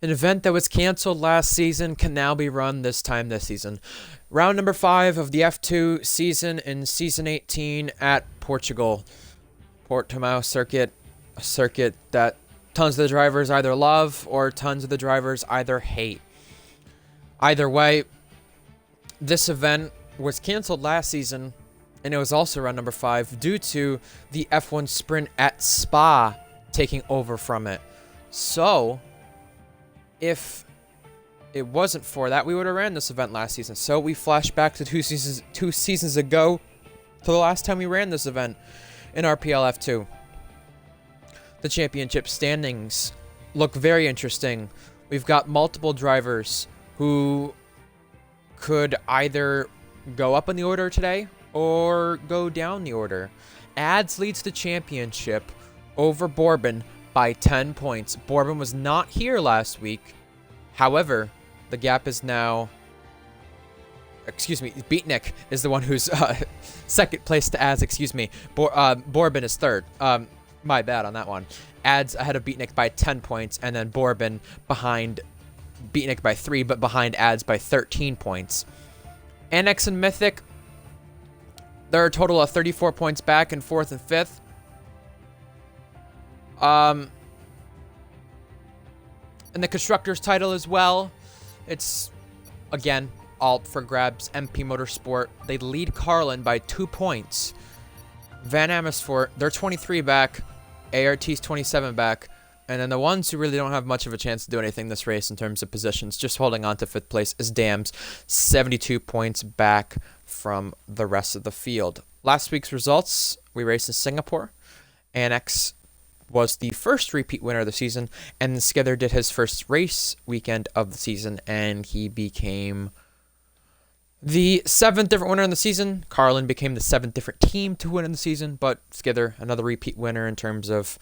An event that was canceled last season can now be run this season. Round number 5 of the F2 season in Season 18 at Portugal. Portimao circuit, a circuit that tons of the drivers either love or tons of the drivers either hate. Either way, this event was canceled last season, and it was also round number 5 due to the F1 sprint at Spa taking over from it. So, if it wasn't for that, we would have ran this event last season. So we flash back to two seasons ago to the last time we ran this event in RPL F2. The championship standings look very interesting. We've got multiple drivers who could either go up in the order today or go down the order. Ads leads the championship over Bourbon by 10 points. Bourbon was not here last week. However, the gap is now... Beatnik is the one who's second place to Ads, Bourbon is third. My bad on that one. Ads ahead of Beatnik by 10 points, and then Bourbon behind Beatnik by 3, but behind Ads by 13 points. Annex and Mythic, they're a total of 34 points back in 4th and 5th. And the Constructors title as well. It's, again, all for grabs. MP Motorsport, they lead Carlin by 2 points. Van Amersfoort, they're 23 back. ART's 27 back. And then the ones who really don't have much of a chance to do anything this race in terms of positions, just holding on to 5th place, is Dams, 72 points back from the rest of the field. Last week's results, we raced in Singapore. Annex was the first repeat winner of the season, and Skither did his first race weekend of the season, and he became the 7th different winner in the season. Carlin became the 7th different team to win in the season, but Skither, another repeat winner in terms of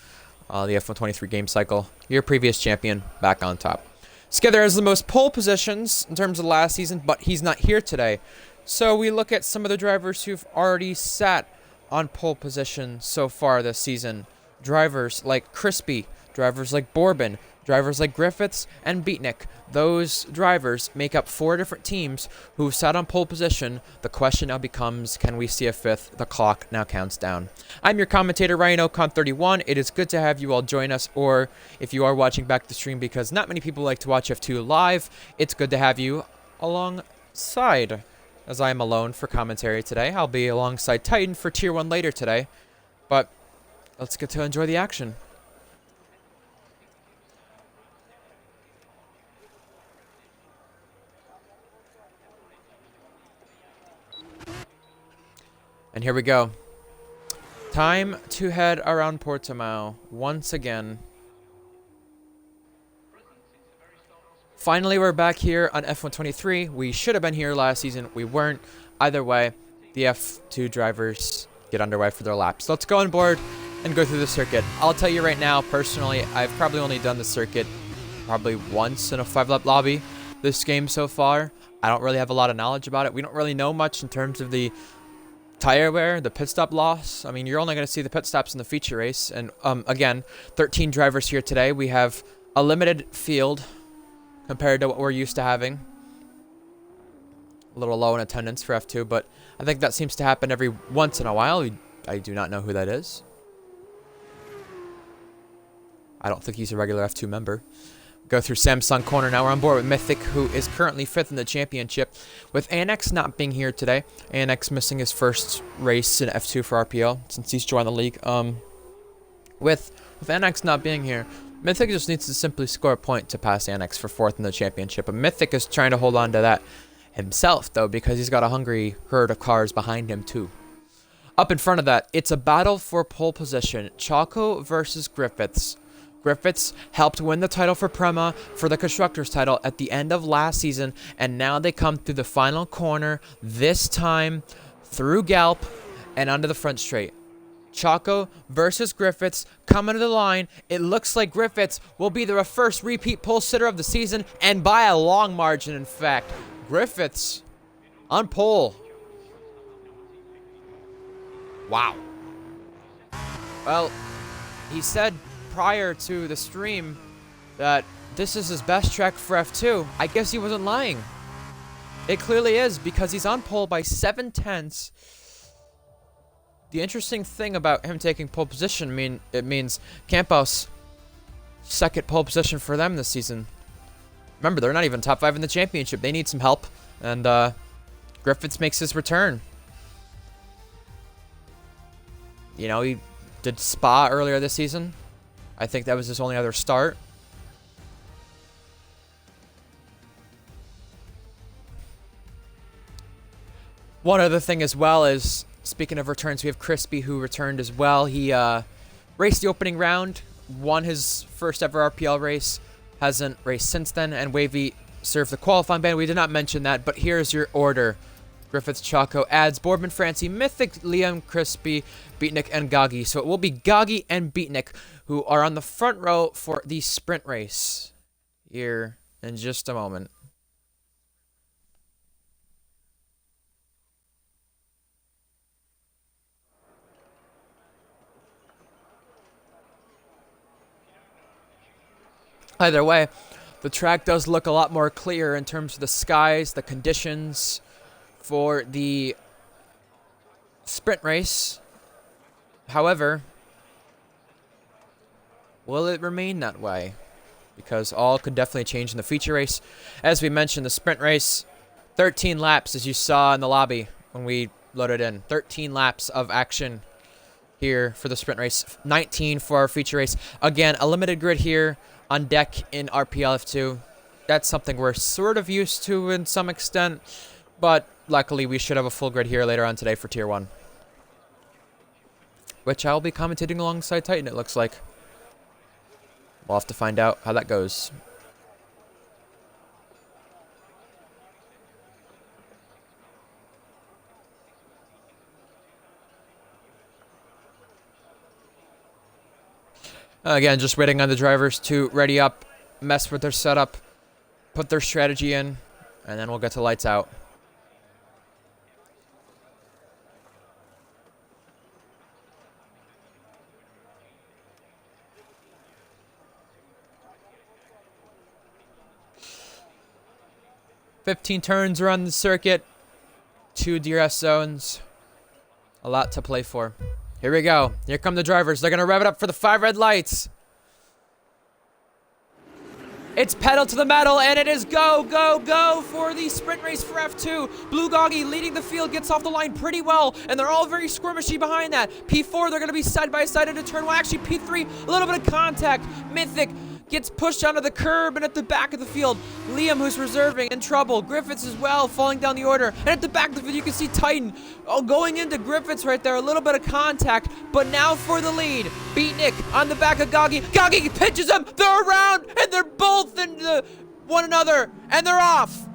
the F123 game cycle. Your previous champion, back on top. Skither has the most pole positions in terms of last season, but he's not here today. So we look at some of the drivers who've already sat on pole position so far this season. Drivers like Crispy, drivers like Bourbon, drivers like Griffiths, and Beatnik. Those drivers make up 4 different teams who've sat on pole position. The question now becomes, can we see a 5th? The clock now counts down. I'm your commentator, Ryan Ocon31. It is good to have you all join us, or if you are watching back the stream, because not many people like to watch F2 live, it's good to have you alongside. As I am alone for commentary today, I'll be alongside Titan for Tier 1 later today. But let's get to enjoy the action. And here we go. Time to head around Portimao once again. Finally, we're back here on F123. We should have been here last season. We weren't. Either way, the F2 drivers get underway for their laps. Let's go on board and go through the circuit. I'll tell you right now, personally, I've probably only done the circuit probably once in a 5-lap lobby this game so far. I don't really have a lot of knowledge about it. We don't really know much in terms of the tire wear, the pit stop loss. I mean, you're only going to see the pit stops in the feature race. And again, 13 drivers here today. We have a limited field compared to what we're used to having. A little low in attendance for F2, but I think that seems to happen every once in a while. I do not know who that is. I don't think he's a regular F2 member. Go through Samsung Corner now. We're on board with Mythic, who is currently 5th in the championship. With Annex not being here today, Annex missing his first race in F2 for RPL since he's joined the league. With Annex not being here, Mythic just needs to simply score a point to pass Annex for 4th in the championship. But Mythic is trying to hold on to that himself, though, because he's got a hungry herd of cars behind him, too. Up in front of that, it's a battle for pole position. Choco versus Griffiths. Griffiths helped win the title for Prema for the Constructors title at the end of last season, and now they come through the final corner, this time through Galp and onto the front straight. Choco versus Griffiths coming to the line. It looks like Griffiths will be the first repeat pole sitter of the season, and by a long margin, in fact. Griffiths on pole. Wow. Well, he said prior to the stream that this is his best track for F2. I guess he wasn't lying. It clearly is, because he's on pole by 7/10. The interesting thing about him taking pole position, it means Campos, second pole position for them this season. Remember, they're not even top 5 in the championship. They need some help, and Griffiths makes his return. You know, he did Spa earlier this season. I think that was his only other start. One other thing as well is, speaking of returns, we have Crispy, who returned as well. He raced the opening round, won his first ever RPL race, hasn't raced since then, and Wavy served the qualifying ban. We did not mention that, but here's your order. Griffiths, Chaco, Ads, Boardman, Francie, Mythic, Liam, Crispy, Beatnik, and Gagi. So it will be Gagi and Beatnik who are on the front row for the sprint race here in just a moment. Either way, the track does look a lot more clear in terms of the skies, the conditions for the sprint race. However, will it remain that way? Because all could definitely change in the feature race. As we mentioned, the sprint race, 13 laps, as you saw in the lobby when we loaded in. 13 laps of action here for the sprint race. 19 for our feature race. Again, a limited grid here on deck in RPL F2. That's something we're sort of used to in some extent, but luckily we should have a full grid here later on today for Tier 1. Which I'll be commentating alongside Titan, it looks like. We'll have to find out how that goes. Again, just waiting on the drivers to ready up, mess with their setup, put their strategy in, and then we'll get to lights out. "15 turns around the circuit, 2 DRS zones, a lot to play for." Here we go. Here come the drivers. They're going to rev it up for the 5 red lights. It's pedal to the metal, and it is go, go, go for the sprint race for F2. Blue Goggy leading the field, gets off the line pretty well, and they're all very skirmishy behind that. P4, they're going to be side by side into turn 1. Actually, P3, a little bit of contact. Mythic gets pushed onto the curb and at the back of the field. Liam, who's reserving, in trouble. Griffiths as well, falling down the order. And at the back of the field, you can see Titan going into Griffiths right there. A little bit of contact, but now for the lead. Beatnik on the back of Goggy. Goggy pitches him. They're around, and they're both into one another, and they're off.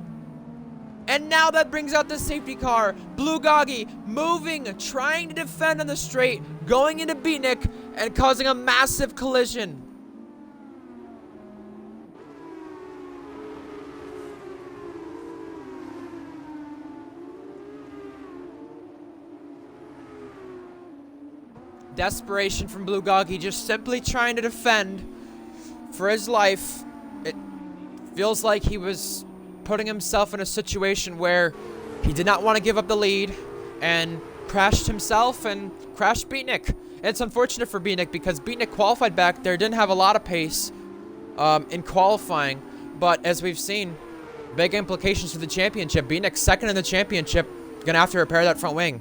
And now that brings out the safety car. Blue Goggy moving, trying to defend on the straight, going into Beatnik, and causing a massive collision. Desperation from Blue Goggy, just simply trying to defend for his life. It feels like he was putting himself in a situation where he did not want to give up the lead and crashed himself and crashed Beatnik. It's unfortunate for Beatnik because Beatnik qualified back there, didn't have a lot of pace in qualifying, but as we've seen, big implications for the championship. Beatnik second in the championship, gonna have to repair that front wing.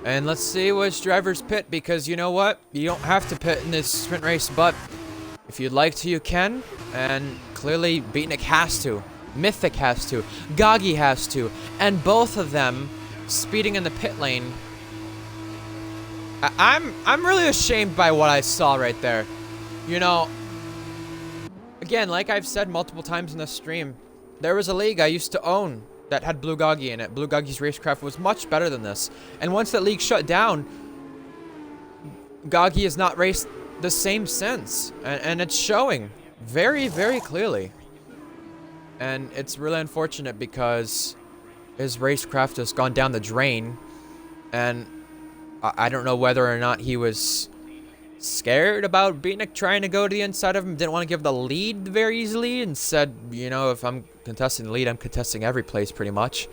And let's see which drivers pit, because you know what? You don't have to pit in this sprint race, but if you'd like to, you can. And clearly, Beatnik has to. Mythic has to. Goggy has to. And both of them speeding in the pit lane. I'm really ashamed by what I saw right there. You know, again, like I've said multiple times in this stream, there was a league I used to own that had Blue Goggy in it. Blue Goggy's racecraft was much better than this. And once that league shut down, Goggy has not raced the same since. And it's showing very, very clearly. And it's really unfortunate because his racecraft has gone down the drain. And I don't know whether or not he was scared about Beatnik trying to go to the inside of him, didn't want to give the lead very easily, and said, you know, if I'm contesting the lead, I'm contesting every place pretty much.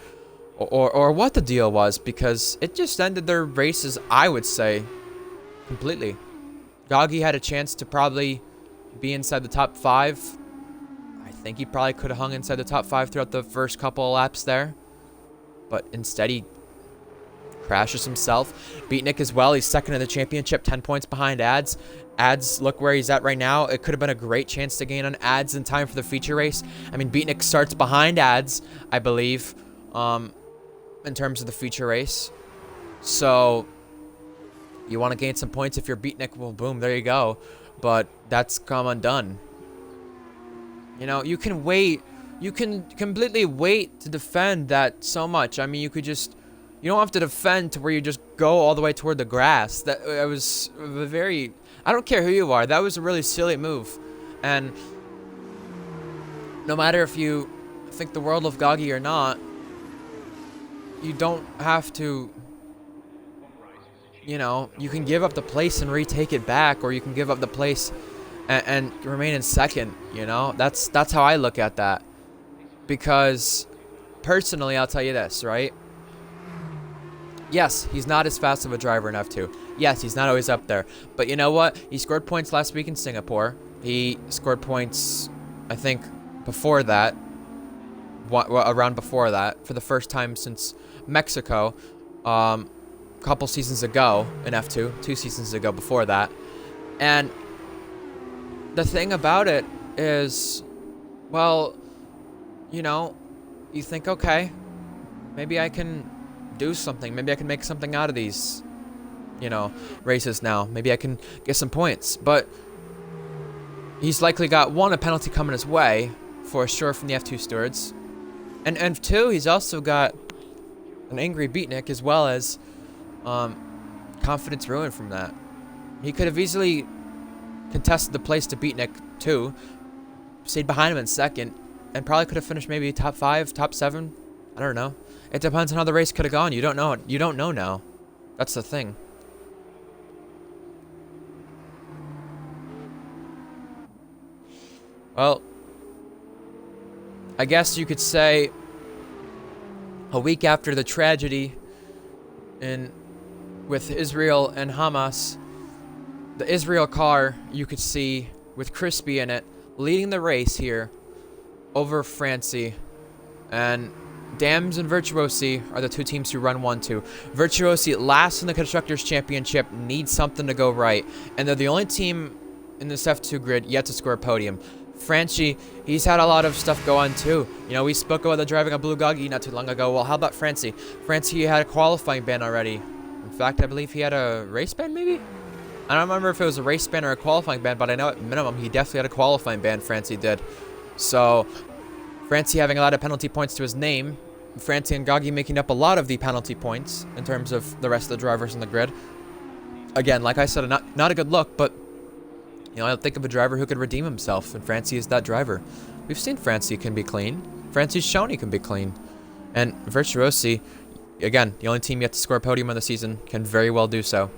Or what the deal was, because it just ended their races, I would say, completely. Goggy had a chance to probably be inside the top 5. I think he probably could have hung inside the top 5 throughout the first couple of laps there. But instead he crashes himself. Beatnik as well. He's second in the championship, 10 points behind Ads. Ads, look where he's at right now. It could have been a great chance to gain on Ads in time for the feature race. I mean, Beatnik starts behind Ads, I believe, in terms of the feature race. So you want to gain some points if you're Beatnik, well, boom, there you go. But that's come undone. You know, you can wait. You can completely wait to defend that so much. I mean, you could just... You don't have to defend to where you just go all the way toward the grass. That was a very... I don't care who you are. That was a really silly move. And no matter if you think the world of Goggy or not, you don't have to... You know, you can give up the place and retake it back, or you can give up the place and remain in second, you know? That's how I look at that. Because, personally, I'll tell you this, right? Yes, he's not as fast of a driver in F2. Yes, he's not always up there. But you know what? He scored points last week in Singapore. He scored points, I think, before that. Around before that. For the first time since Mexico. A couple seasons ago in F2. 2 seasons ago before that. And the thing about it is, well, you know, you think, okay, maybe I can do something. Maybe I can make something out of these, you know, races now. Maybe I can get some points. But he's likely got, 1, a penalty coming his way, for sure, from the F2 stewards. And 2, he's also got an angry Beatnik, as well as confidence ruined from that. He could have easily contested the place to Beatnik, too. Stayed behind him in second. And probably could have finished maybe top 5, top 7. I don't know. It depends on how the race could have gone. You don't know. You don't know now. That's the thing. Well, I guess you could say a week after the tragedy with Israel and Hamas, the Israel car you could see with Crispy in it leading the race here over Francie, and Dams and Virtuosi are the 2 teams who run 1-2. Virtuosi, last in the Constructors' Championship, needs something to go right. And they're the only team in this F2 grid yet to score a podium. Francie, he's had a lot of stuff go on too. You know, we spoke about the driving a Blue Goggy not too long ago. Well, how about Francie? Francie had a qualifying ban already. In fact, I believe he had a race ban, maybe? I don't remember if it was a race ban or a qualifying ban, but I know at minimum he definitely had a qualifying ban, Francie did. So, Francie having a lot of penalty points to his name. Francie and Goggy making up a lot of the penalty points in terms of the rest of the drivers in the grid. Again, like I said, not a good look, but you know, I think of a driver who could redeem himself, and Francie is that driver. We've seen Francie can be clean. Francie's shown he can be clean. And Virtuosi, again, the only team yet to score a podium on the season, can very well do so.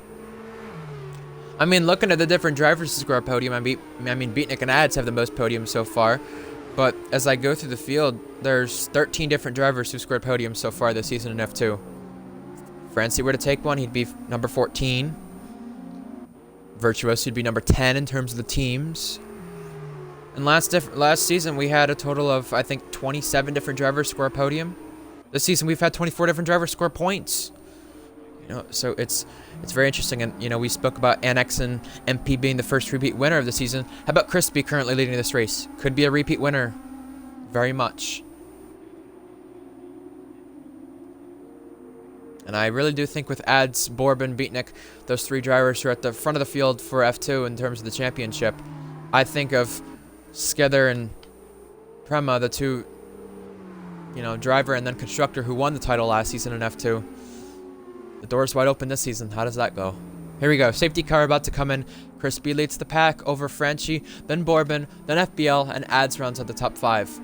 I mean, looking at the different drivers to score a podium, I mean, Beatnik and Ads have the most podiums so far. But as I go through the field, there's 13 different drivers who scored podiums so far this season in F2. If Francie were to take one, he'd be number 14. Virtuoso would be number 10 in terms of the teams. And last season, we had a total of, I think, 27 different drivers score a podium. This season, we've had 24 different drivers score points. You know, so it's very interesting. And, you know, we spoke about Annex and MP being the first repeat winner of the season. How about Crispy currently leading this race? Could be a repeat winner. Very much. And I really do think with Ads, Borbin, Beatnik, those 3 drivers who are at the front of the field for F2 in terms of the championship, I think of Skedder and Prema, the 2 driver and then constructor who won the title last season in F2. The door's wide open this season. How does that go? Here we go. Safety car about to come in. Crispy leads the pack over Franchi, then Bourbon, then FBL, and Ads runs at the top 5.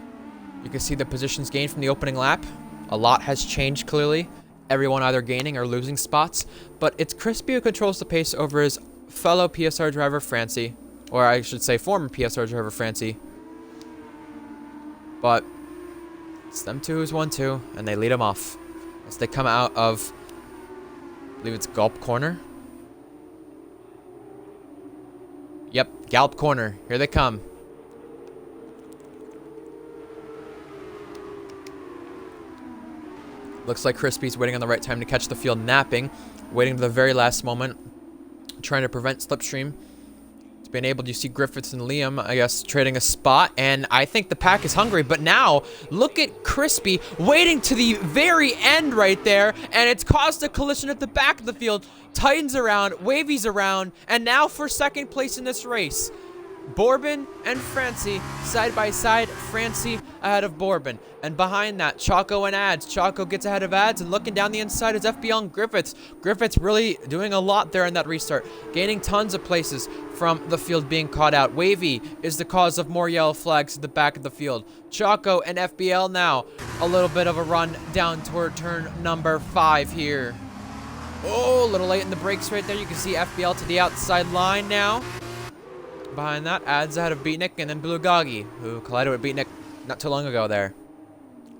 You can see the positions gained from the opening lap. A lot has changed clearly. Everyone either gaining or losing spots, but it's Crispy who controls the pace over his fellow PSR driver Francie, or I should say former PSR driver Francie. But it's them two who's 1-2, and they lead him off as they come out of, I believe it's Gulp Corner. Yep, Gallop Corner. Here they come. Looks like Crispy's waiting on the right time to catch the field napping, waiting to the very last moment, trying to prevent slipstream. It's been able to see Griffiths and Liam, I guess, trading a spot, and I think the pack is hungry. But now, look at Crispy waiting to the very end right there, and it's caused a collision at the back of the field. Titan's around, Wavy's around, and now for second place in this race. Bourbon and Francie side by side. Francie ahead of Bourbon, and behind that Choco and Ads. Choco gets ahead of Ads, and looking down the inside is FBL and Griffiths. Griffiths really doing a lot there in that restart, gaining tons of places from the field being caught out. Wavy is the cause of more yellow flags at the back of the field. Choco and FBL now a little bit of a run down toward turn number 5 here. Oh, a little late in the brakes right there. You can see FBL to the outside line now. Behind that, Ads ahead of Beatnik, and then Blue Goggy, who collided with Beatnik not too long ago there.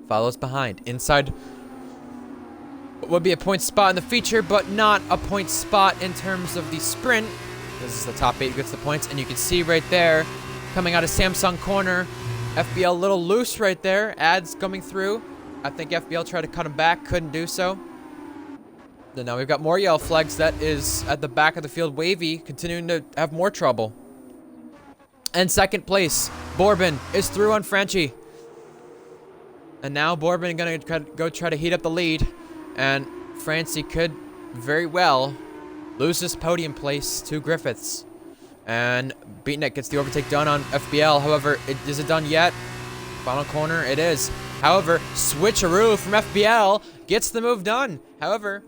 Follows behind. Inside what would be a point spot in the feature, but not a point spot in terms of the sprint. This is the top 8 who gets the points, and you can see right there, coming out of Samsung Corner, FBL a little loose right there. Ads coming through. I think FBL tried to cut him back, couldn't do so. Then now we've got more yellow flags. That is at the back of the field. Wavy continuing to have more trouble. And second place, Bourbon is through on Franchi. And now Bourbon gonna go try to heat up the lead. And Francie could very well lose this podium place to Griffiths. And Beatnik gets the overtake done on FBL. However, is it done yet? Final corner, it is. However, switcheroo from FBL gets the move done. However,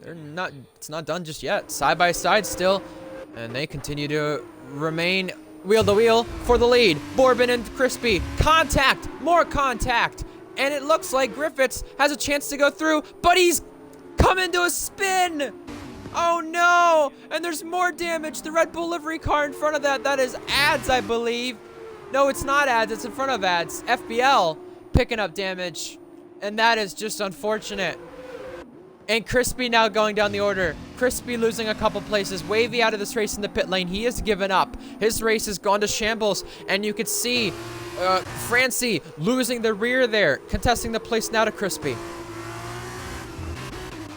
it's not done just yet. Side by side still. And they continue to remain wheel to wheel for the lead. Bourbon and Crispy. Contact! More contact! And it looks like Griffiths has a chance to go through, but he's come into a spin! Oh no! And there's more damage. The Red Bull livery car in front of that is Ads, I believe. No, it's not Ads. It's in front of Ads. FBL picking up damage. And that is just unfortunate. And Crispy now going down the order. Crispy losing a couple places. Wavy out of this race in the pit lane. He has given up. His race has gone to shambles. And you could see Francie losing the rear there. Contesting the place now to Crispy.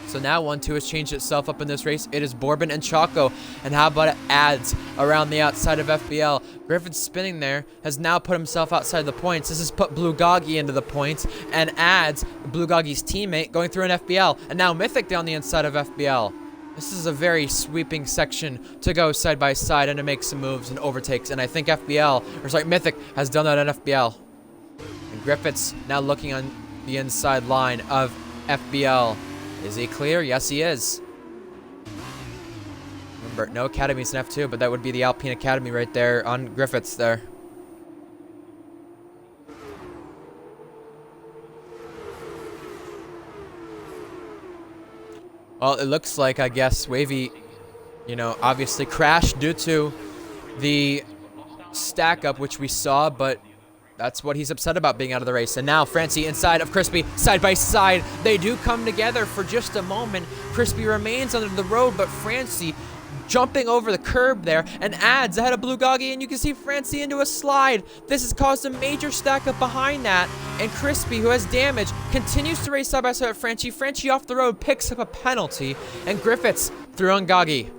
So now 1-2 has changed itself up in this race. It is Bourbon and Choco. And how about Ads around the outside of FBL? Griffiths spinning there has now put himself outside the points. This has put Blue Goggy into the points. And Ads, Blue Goggy's teammate, going through an FBL. And now Mythic down the inside of FBL. This is a very sweeping section to go side by side and to make some moves and overtakes. And I think Mythic has done that at FBL. And Griffiths now looking on the inside line of FBL. Is he clear? Yes, he is. Remember, no academies in F2, but that would be the Alpine Academy right there on Griffiths there. Well, it looks like, I guess, Wavy, obviously crashed due to the stack up, which we saw, but that's what he's upset about, being out of the race. And now Francie inside of Crispy, side by side. They do come together for just a moment. Crispy remains under the road, but Francie jumping over the curb there, and Ads ahead of Blue Goggy, and you can see Francie into a slide. This has caused a major stack up behind that, and Crispy, who has damage, continues to race side by side with Francie. Francie off the road picks up a penalty, and Griffiths through on Goggy.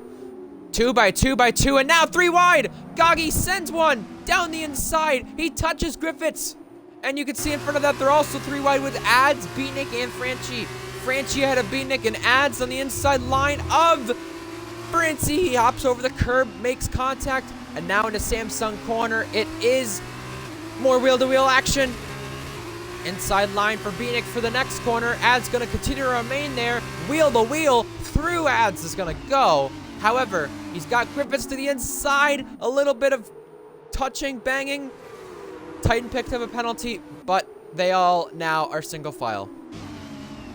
2 by 2 by 2, and now 3 wide. Goggy sends one down the inside. He touches Griffiths. And you can see in front of that, they're also 3 wide with Ads, Beatnik, and Francie. Francie ahead of Beatnik, and Ads on the inside line of Francie. He hops over the curb, makes contact, and now into Samsung Corner. It is more wheel-to-wheel action. Inside line for Beanick for the next corner. Ads going to continue to remain there. Wheel to wheel through Ads is going to go. However, he's got Griffiths to the inside. A little bit of touching, banging. Titan picked up a penalty, but they all now are single file.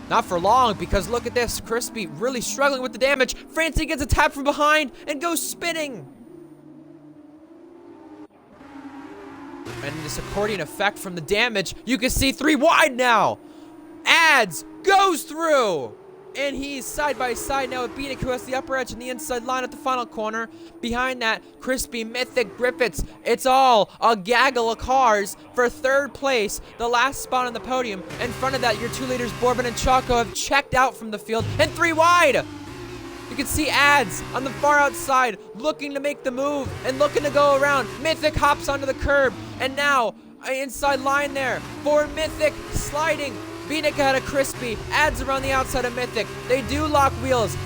Not for long, because look at this. Crispy really struggling with the damage. Francie gets a tap from behind and goes spinning. And this accordion effect from the damage, you can see 3 wide now. Ads goes through. And he's side by side now with Beanick, who has the upper edge and the inside line at the final corner. Behind that, Crispy, Mythic, Griffiths. It's all a gaggle of cars for 3rd place, the last spot on the podium. In front of that, your 2 leaders, Bourbon and Choco, have checked out from the field. And 3 wide. You can see Ads on the far outside looking to make the move and looking to go around. Mythic hops onto the curb. And now, inside line there for Mythic, sliding. Beanick ahead of Crispy. Ads around the outside of Mythic. They do lock wheels.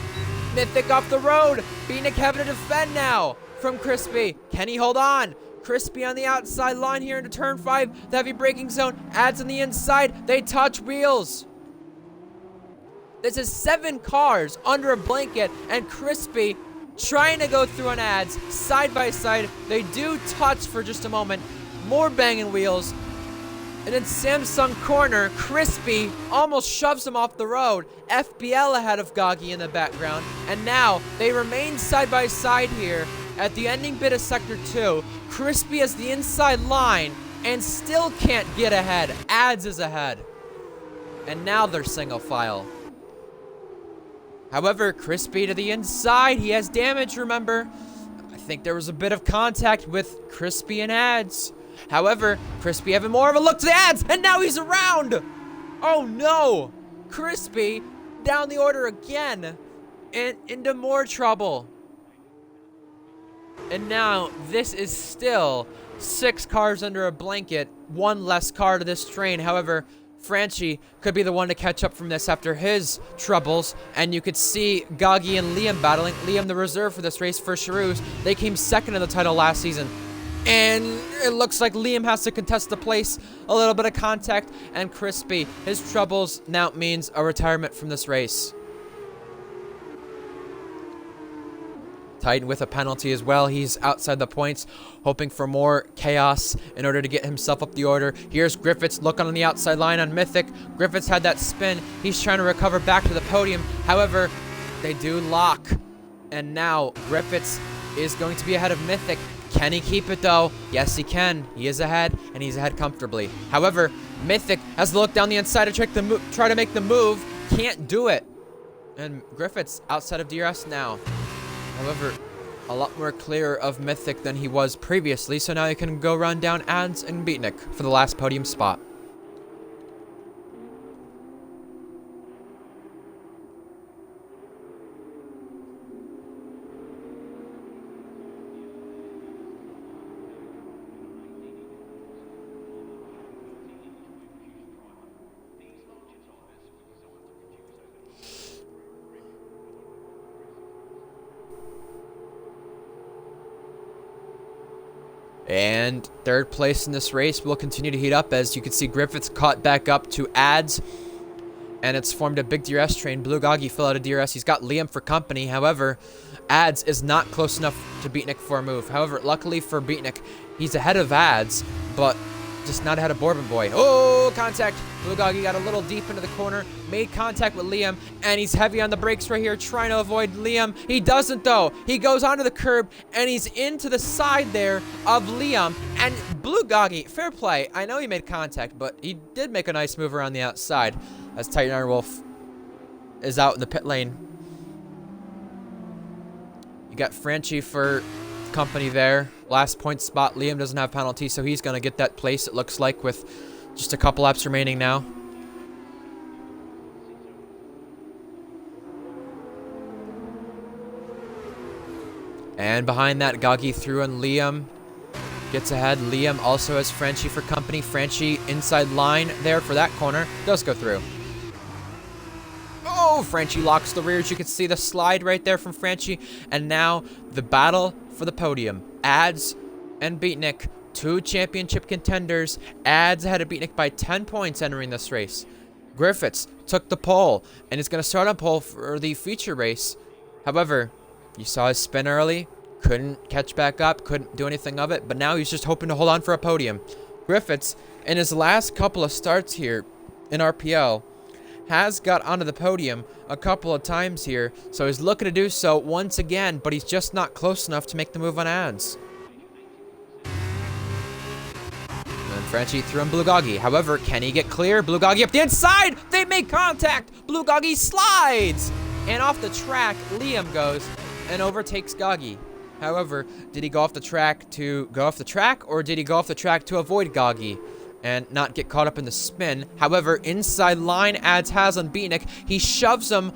Mythic off the road. Beanick having to defend now from Crispy. Can he hold on? Crispy on the outside line here into turn 5. The heavy braking zone. Ads on the inside. They touch wheels. This is 7 cars under a blanket, and Crispy trying to go through on Ads side by side. They do touch for just a moment. More banging wheels. And in Samsung corner, Crispy almost shoves him off the road. FBL ahead of Goggy in the background. And now they remain side by side here at the ending bit of Sector 2. Crispy has the inside line and still can't get ahead. Ads is ahead. And now they're single file. However, Crispy to the inside. He has damage, remember. I think there was a bit of contact with Crispy and Ads. However, Crispy having more of a look to the Ads, and now he's around! Oh no! Crispy down the order again, and into more trouble. And now, this is still 6 cars under a blanket, 1 less car to this train. However, Franchi could be the one to catch up from this after his troubles. And you could see Goggy and Liam battling. Liam, the reserve for this race for Searles. They came 2nd in the title last season. And it looks like Liam has to contest the place. A little bit of contact. And Crispy, his troubles now means a retirement from this race. Titan with a penalty as well. He's outside the points, hoping for more chaos in order to get himself up the order. Here's Griffiths looking on the outside line on Mythic. Griffiths had that spin. He's trying to recover back to the podium. However, they do lock. And now Griffiths is going to be ahead of Mythic. Can he keep it though? Yes, he can. He is ahead, and he's ahead comfortably. However, Mythic has to look down the inside to try to make the move. Can't do it. And Griffiths outside of DRS now. However, a lot more clear of Mythic than he was previously, so now he can go run down Ads and Beatnik for the last podium spot. And 3rd place in this race will continue to heat up, as you can see Griffiths caught back up to Ads. And it's formed a big DRS train. Blue Goggy fell out of DRS. He's got Liam for company. However, Ads is not close enough to Beatnik for a move. However, luckily for Beatnik, he's ahead of Ads, but just not ahead of Bourbon Boy. Oh, contact. Blue Goggy got a little deep into the corner, made contact with Liam, and he's heavy on the brakes right here, trying to avoid Liam. He doesn't, though. He goes onto the curb, and he's into the side there of Liam. And Blue Goggy, fair play. I know he made contact, but he did make a nice move around the outside, as Titan Airwolf is out in the pit lane. You got Franchi for company there. Last point spot. Liam doesn't have penalty, so he's going to get that place, it looks like, with just a couple laps remaining now. And behind that, Goggy through on Liam. Gets ahead. Liam also has Franchi for company. Franchi inside line there for that corner. Does go through. Oh, Franchi locks the rears. You can see the slide right there from Franchi. And now the battle for the podium. Ads and Beatnik Two championship contenders. Ads ahead of Beatnik by 10 points entering this race. Griffiths took the pole and is going to start on pole for the feature race. However, you saw his spin early. Couldn't catch back up. Couldn't do anything of it. But now he's just hoping to hold on for a podium. Griffiths, in his last couple of starts here in RPL, has got onto the podium a couple of times here. So he's looking to do so once again. But he's just not close enough to make the move on ads. And Frenchie threw in Bulgogi. However, can he get clear? Bulgogi up the inside. They make contact. Bulgogi slides. And off the track, Liam goes and overtakes Gogi. However, did he go off the track to go off the track, or did he go off the track to avoid Gogi and not get caught up in the spin? However, inside line ads has on Beatnik. He shoves him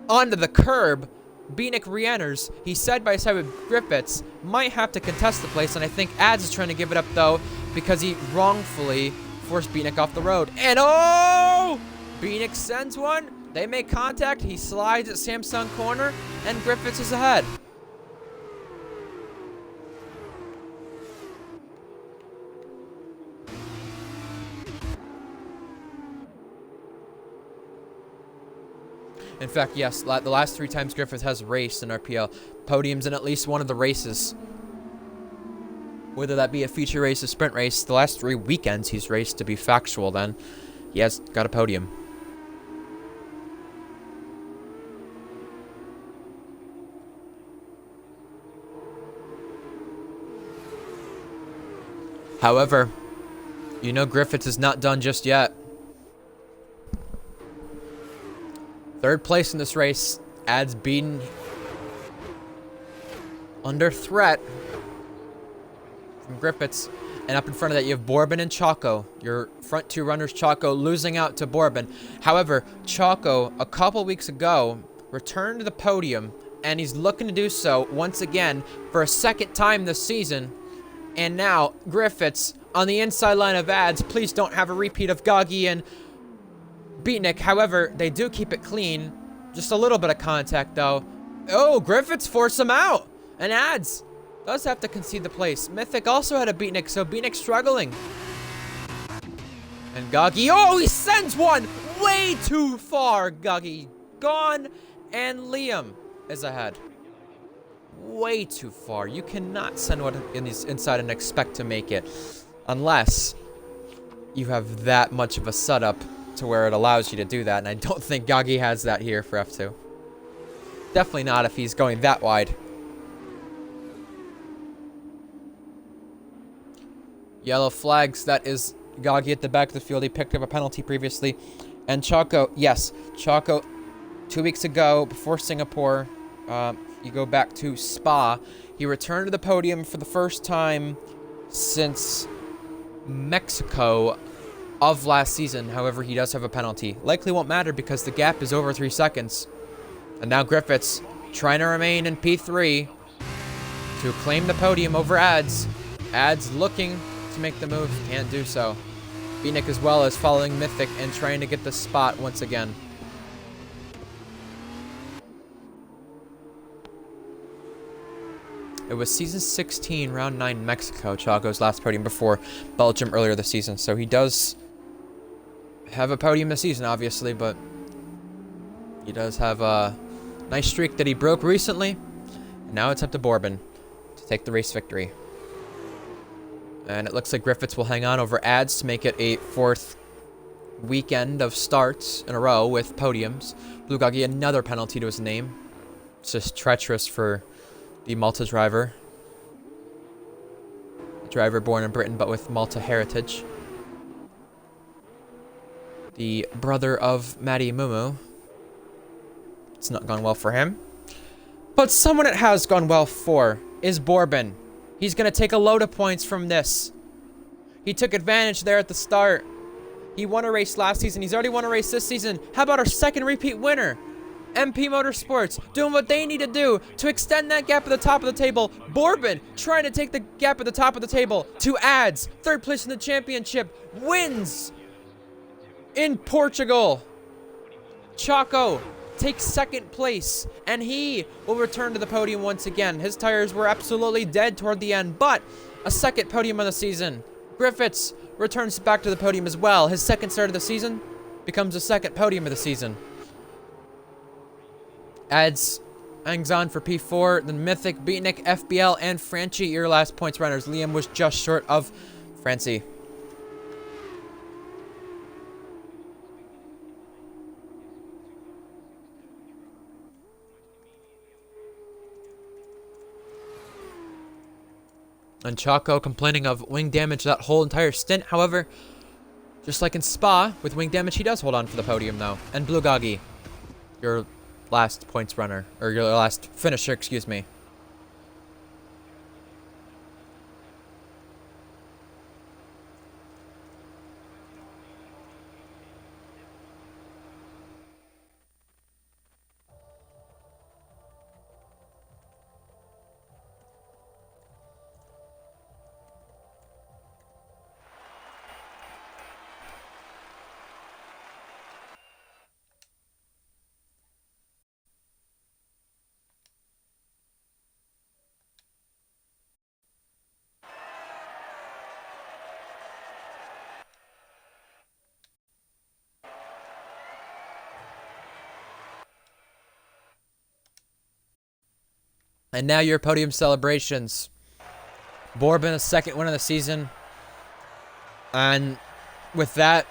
onto the curb. Beatnik re-enters. He's side by side with Griffiths. Might have to contest the place, and I think ads is trying to give it up though, because he wrongfully forced Beatnik off the road. And oh! Beatnik sends one. They make contact. He slides at Samsung corner, and Griffiths is ahead. In fact, yes, the last 3 times Griffith has raced in RPL, podiums in at least one of the races. Whether that be a feature race, a sprint race, the last 3 weekends he's raced, to be factual then, he has got a podium. However, you know Griffiths is not done just yet. 3rd place in this race, ads beaten, under threat from Griffiths. And up in front of that, you have Bourbon and Choco. Your front 2 runners, Choco, losing out to Bourbon. However, Choco, a couple weeks ago, returned to the podium, and he's looking to do so once again for a 2nd time this season. And now, Griffiths on the inside line of ads. Please don't have a repeat of Gogi and Beatnik. However, they do keep it clean. Just a little bit of contact, though. Oh, Griffiths force him out. And ads does have to concede the place. Mythic also had a Beatnik, so Beatnik struggling. And Gogi, oh, he sends one way too far. Gogi gone, and Liam is ahead. Way too far. You cannot send one in these inside and expect to make it, unless you have that much of a setup to where it allows you to do that, and I don't think Gogi has that here for F2. Definitely not if he's going that wide. Yellow flags, that is Gogi at the back of the field. He picked up a penalty previously. And Choco, yes, Choco, 2 weeks ago, before Singapore, you go back to Spa, he returned to the podium for the first time since Mexico of last season. However, he does have a penalty. Likely won't matter because the gap is over 3 seconds. And now Griffiths trying to remain in P3 to claim the podium over ads. Ads looking to make the move, can't do so. Beatnik as well is following Mythic and trying to get the spot once again. It was season 16, round 9, Mexico, Choco's last podium before Belgium earlier this season. So he does have a podium this season, obviously, but he does have a nice streak that he broke recently. And now it's up to Bourbon to take the race victory. And it looks like Griffiths will hang on over ads to make it a 4th weekend of starts in a row with podiums. Bulgogi, another penalty to his name. It's just treacherous for the Malta driver. A driver born in Britain but with Malta heritage. The brother of Matty Mumu. It's not gone well for him. But someone it has gone well for is Bourbon. He's going to take a load of points from this. He took advantage there at the start. He won a race last season. He's already won a race this season. How about our 2nd repeat winner? MP Motorsports doing what they need to do to extend that gap at the top of the table. Bourbon trying to take the gap at the top of the table to ads. 3rd place in the championship. Wins in Portugal. Choco takes 2nd place, and he will return to the podium once again. His tires were absolutely dead toward the end, but a second podium of the season. Griffiths returns back to the podium as well. His second start of the season becomes the second podium of the season. Adds Angzon for P4, then Mythic, Beatnik, FBL, and Franchi, your last points runners. Liam was just short of Francie. And Chaco complaining of wing damage that whole entire stint. However, just like in Spa, with wing damage, he does hold on for the podium, though. And Blugagi, your last points runner, or your last finisher, excuse me. And now your podium celebrations. Bourbon, a second win of the season. And with that,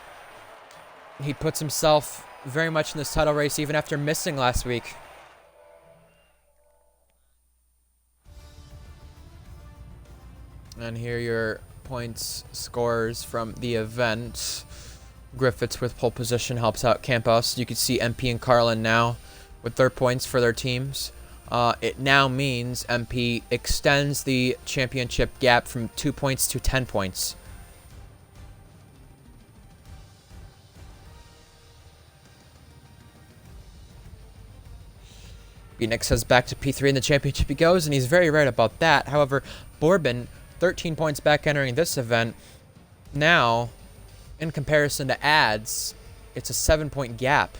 he puts himself very much in this title race even after missing last week. And here are your points scores from the event. Griffiths with pole position helps out Campos. You can see MP and Carlin now with their points for their teams. It now means MP extends the championship gap from 2 points to 10 points. Beatnik says back to P3 in the championship he goes, and he's very right about that. However, Bourbon, 13 points back entering this event. Now, in comparison to Ads, it's a 7-point gap.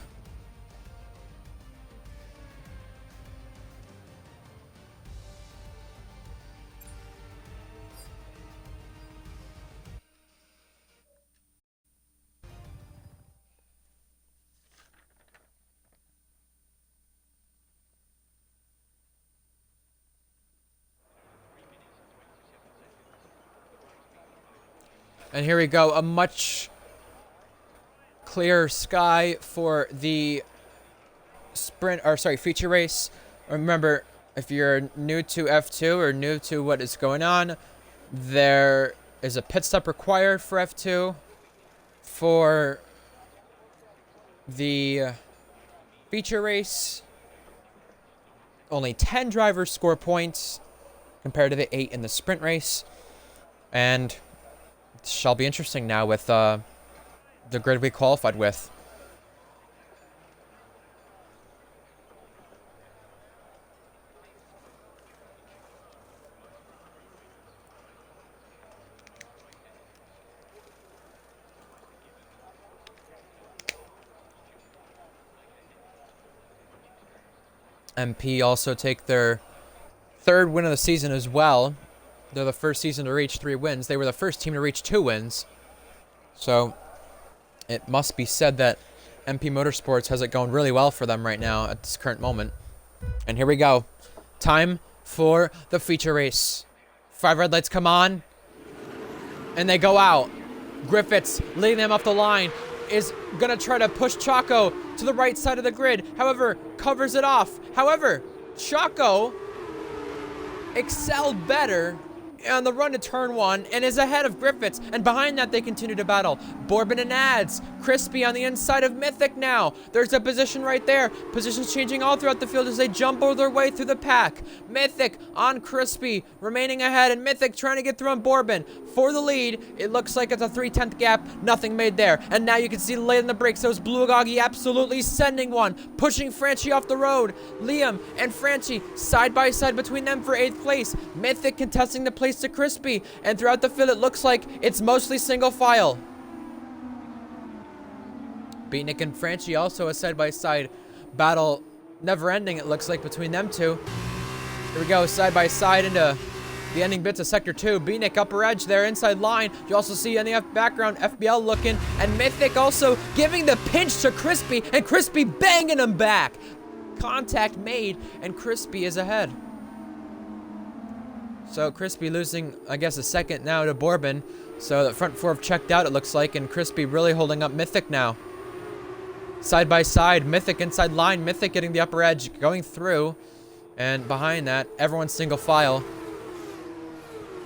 And here we go, a much clearer sky for the feature race. Remember, if you're new to F2 or new to what is going on, there is a pit stop required for F2. For the feature race, only 10 drivers score points compared to the 8 in the sprint race. And it shall be interesting now with the grid we qualified with. MP also take their third win of the season as well. They're the first season to reach 3 wins. They were the first team to reach 2 wins. So it must be said that MP Motorsports has it going really well for them right now at this current moment. And here we go. Time for the feature race. 5 red lights come on. And they go out. Griffiths, leading them off the line, is going to try to push Chaco to the right side of the grid. However, covers it off. However, Chaco excelled better on the run to turn 1 and is ahead of Griffiths, and behind that they continue to battle. Bourbon and Ads, Crispy on the inside of Mythic now. There's a position right there. Positions changing all throughout the field as they jumble their way through the pack. Mythic on Crispy, remaining ahead, and Mythic trying to get through on Bourbon for the lead. It looks like it's a 3/10 gap, nothing made there. And now you can see late in the brakes, those Blue Agagi absolutely sending one, pushing Franchi off the road. Liam and Franchi side by side between them for 8th place. Mythic contesting the place to Crispy, and throughout the field it looks like it's mostly single file. Beatnik and Franchi also a side-by-side battle, never ending it looks like between them two. Here we go, side by side into The ending bits of Sector 2. Beatnik upper edge there, inside line. You also see in the background, FBL looking, and Mythic also giving the pinch to Crispy, and Crispy banging him back. Contact made, and Crispy is ahead. So Crispy losing, I guess, a second now to Bourbon. So the front four have checked out, it looks like, and Crispy really holding up Mythic now. Side by side, Mythic inside line, Mythic getting the upper edge, going through. And behind that, everyone's single file.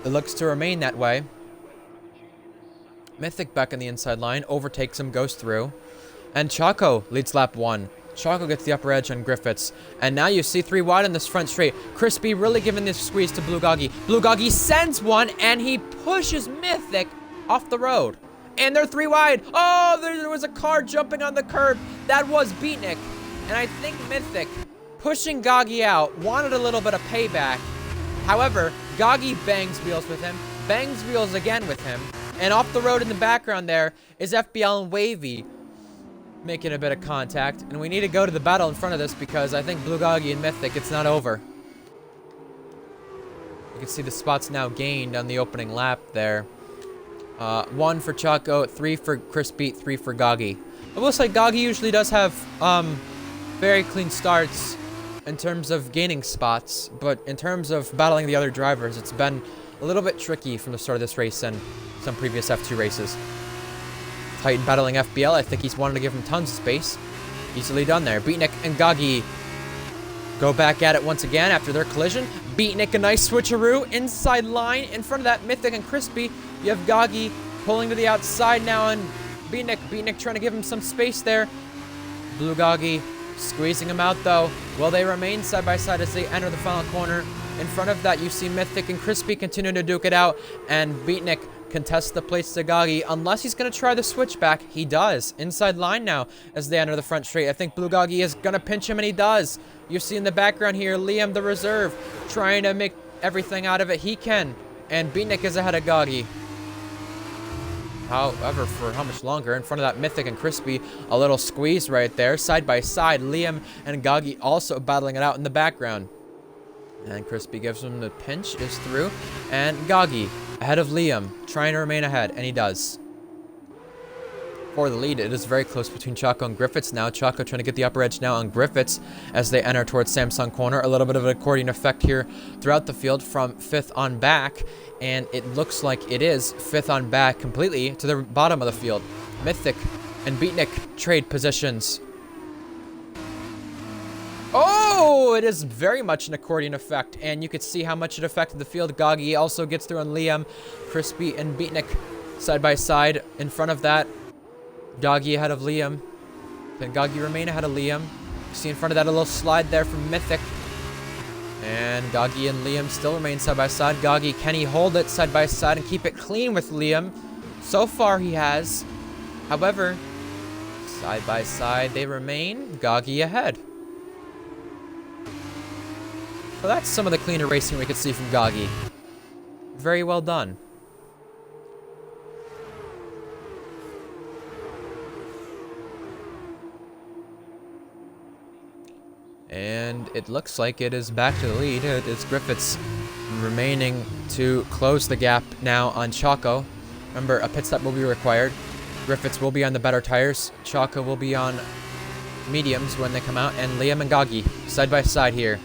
It looks to remain that way. Mythic back in the inside line, overtakes him, goes through. And Choco leads lap 1. Choco gets the upper edge on Griffiths. And now you see 3 wide in this front straight. Crispy really giving this squeeze to Blue Goggy. Blue Goggy sends one, and he pushes Mythic off the road. And they're 3 wide. Oh, there was a car jumping on the curb. That was Beatnik. And I think Mythic, pushing Goggy out, wanted a little bit of payback. However, Goggy bangs wheels with him, bangs wheels again with him. And off the road in the background there is FBL and Wavy making a bit of contact. And we need to go to the battle in front of this because I think Blue Goggy and Mythic, it's not over. You can see the spots now gained on the opening lap there. 1 for Choco, 3 for Crispy, 3 for Goggy. I will say Goggy usually does have very clean starts in terms of gaining spots, but in terms of battling the other drivers, it's been a little bit tricky from the start of this race and some previous F2 races. Titan battling FBL, I think he's wanted to give him tons of space. Easily done there. Beatnik and Goggy go back at it once again after their collision. Beatnik a nice switcheroo inside line. In front of that, Mythic and Crispy. You have Goggy pulling to the outside now, and Beatnik trying to give him some space there. Blue Goggy squeezing him out though. Will they remain side by side as they enter the final corner? In front of that, you see Mythic and Crispy continue to duke it out, and Beatnik contests the place to Goggy unless he's going to try the switchback. He does. Inside line now as they enter the front straight. I think Blue Goggy is going to pinch him, and he does. You see in the background here, Liam the reserve trying to make everything out of it he can, and Beatnik is ahead of Goggy. However, for how much longer? In front of that, Mythic and Crispy, a little squeeze right there. Side by side, Liam and Goggy also battling it out in the background. And Crispy gives him the pinch, is through. And Goggy, ahead of Liam, trying to remain ahead, and he does. For the lead, it is very close between Choco and Griffiths now. Choco trying to get the upper edge now on Griffiths as they enter towards Samsung Corner. A little bit of an accordion effect here throughout the field from 5th on back. And it looks like it is 5th on back completely to the bottom of the field. Mythic and Beatnik trade positions. Oh, it is very much an accordion effect, and you could see how much it affected the field. Goggy also gets through on Liam. Crispy and Beatnik side by side. In front of that, Goggy ahead of Liam. Can Goggy remain ahead of Liam? You see in front of that a little slide there from Mythic. And Goggy and Liam still remain side by side. Goggy, can he hold it side by side and keep it clean with Liam? So far he has. However, side by side they remain. Goggy ahead. So that's some of the cleaner racing we could see from Goggy. Very well done. And it looks like it is back to the lead. It is Griffiths remaining to close the gap now on Choco. Remember, a pit stop will be required. Griffiths will be on the better tires. Choco will be on mediums when they come out. And Liam and Goggy side by side here.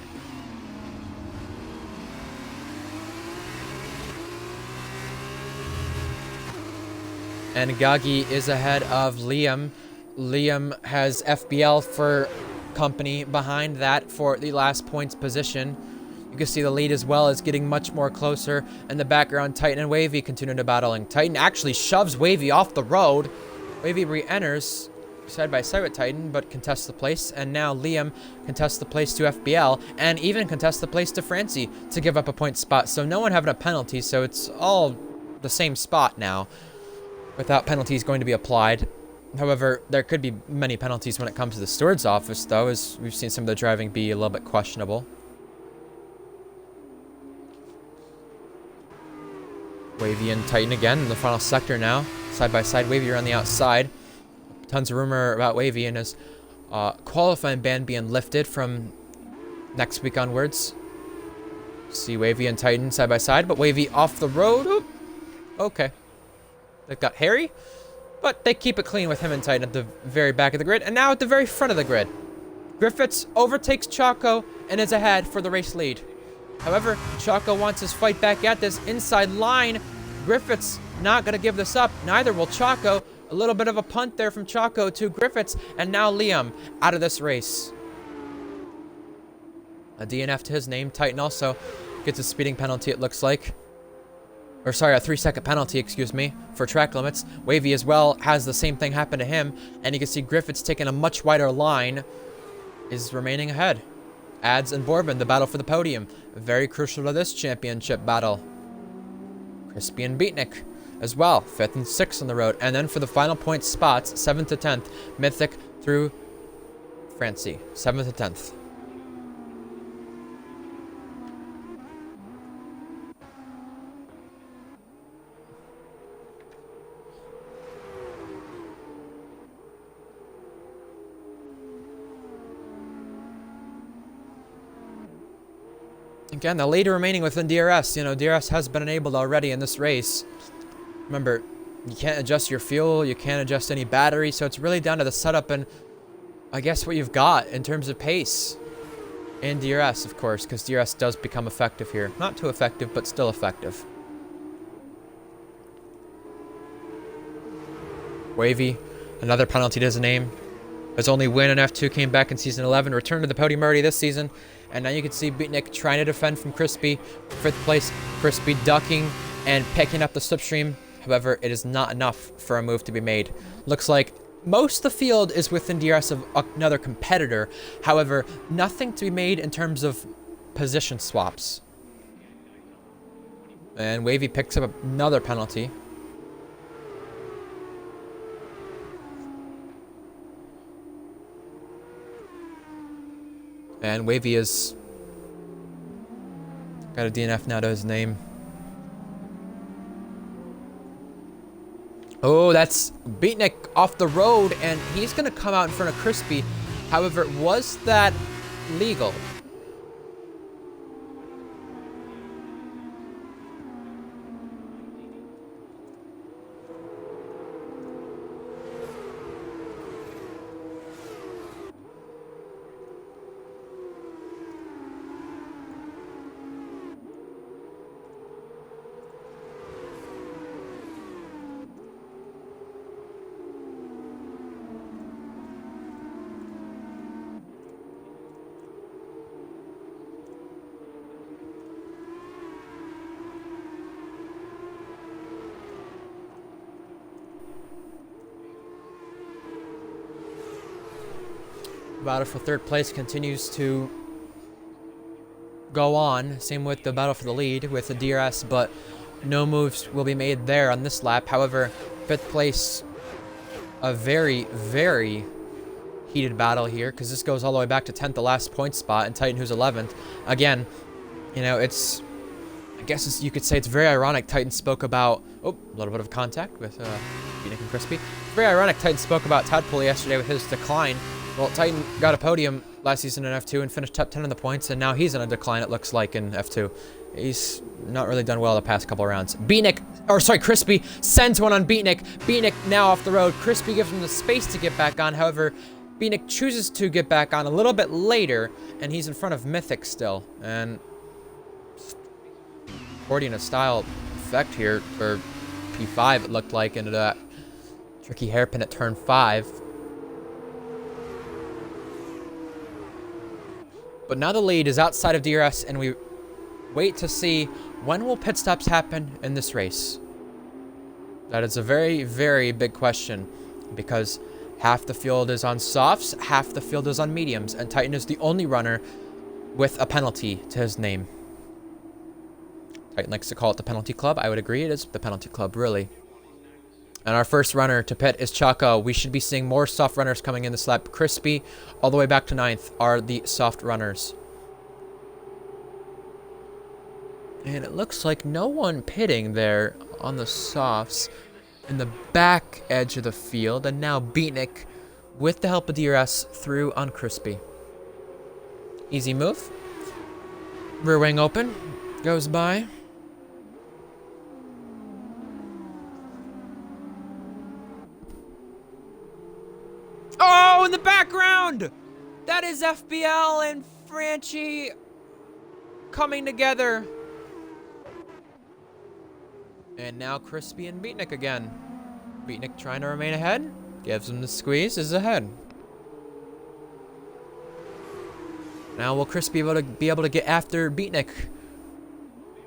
And Goggy is ahead of Liam. Liam has FBL for company behind that for the last points position. You can see the lead as well is getting much more closer. In the background, Titan and Wavy continue to battling. Titan actually shoves Wavy off the road. Wavy re-enters side by side with Titan, but contests the place. And now Liam contests the place to FBL and even contests the place to Francie to give up a point spot. So no one having a penalty, so it's all the same spot now without penalties going to be applied. However, there could be many penalties when it comes to the steward's office, though, as we've seen some of the driving be a little bit questionable. Wavy and Titan again in the final sector now. Side by side, Wavy on the outside. Tons of rumor about Wavy and his qualifying ban being lifted from next week onwards. See Wavy and Titan side by side, but Wavy off the road. Oop. Okay. They've got Harry, but they keep it clean with him and Titan at the very back of the grid, and now at the very front of the grid. Griffiths overtakes Choco and is ahead for the race lead. However, Choco wants his fight back at this inside line. Griffiths not going to give this up. Neither will Choco. A little bit of a punt there from Choco to Griffiths, and now Liam out of this race. A DNF to his name. Titan also gets a speeding penalty, it looks like. Or sorry, a 3-second penalty, excuse me, for track limits. Wavy as well has the same thing happen to him, and you can see Griffiths taking a much wider line, is remaining ahead. Ads and Bourbon, the battle for the podium. Very crucial to this championship battle. Crispy and Beatnik as well, 5th and 6th on the road. And then for the final point spots, 7th to 10th, Mythic through Francie, 7th to 10th. Again, the lead remaining within DRS. You know, DRS has been enabled already in this race. Remember, you can't adjust your fuel, you can't adjust any battery, so it's really down to the setup and I guess what you've got in terms of pace. And DRS, of course, because DRS does become effective here. Not too effective, but still effective. Wavy, another penalty to his name. His only win in F2 came back in Season 11, returned to the podium already this season. And now you can see Beatnik trying to defend from Crispy. 5th place, Crispy ducking and picking up the slipstream. However, it is not enough for a move to be made. Looks like most of the field is within DRS of another competitor. However, nothing to be made in terms of position swaps. And Wavy picks up another penalty. And Wavy is got a DNF now to his name. Oh, that's Beatnik off the road, and he's going to come out in front of Crispy. However, was that legal? Battle for 3rd place continues to go on. Same with the battle for the lead with the DRS, but no moves will be made there on this lap. However, 5th place, a very, very heated battle here because this goes all the way back to 10th, the last point spot, and Titan, who's 11th. Again, you know, it's, I guess you could say it's very ironic. Titan spoke about, oh, a little bit of contact with Beatnik and Crispy. It's very ironic Titan spoke about Tadpole yesterday with his decline. Well, Titan got a podium last season in F2 and finished top 10 in the points, and now he's in a decline, it looks like, in F2. He's not really done well the past couple of rounds. Crispy sends one on Beatnik. Beatnik now off the road. Crispy gives him the space to get back on. However, Beatnik chooses to get back on a little bit later, and he's in front of Mythic still. And according to style effect here, for P5 it looked like, into that tricky hairpin at turn 5. But now the lead is outside of DRS, and we wait to see when will pit stops happen in this race. That is a very, very big question, because half the field is on softs, half the field is on mediums, and Titan is the only runner with a penalty to his name. Titan likes to call it the penalty club. I would agree, it is the penalty club, really. And our first runner to pit is Choco. We should be seeing more soft runners coming in this lap. Crispy, all the way back to 9th, are the soft runners. And it looks like no one pitting there on the softs in the back edge of the field. And now Beatnik, with the help of DRS, through on Crispy. Easy move. Rear wing open. goes by. Oh, in the background! That is FPL and Franchi coming together. And now Crispy and Beatnik again. Beatnik trying to remain ahead. Gives him the squeeze, is ahead. Now will Crispy be able to get after Beatnik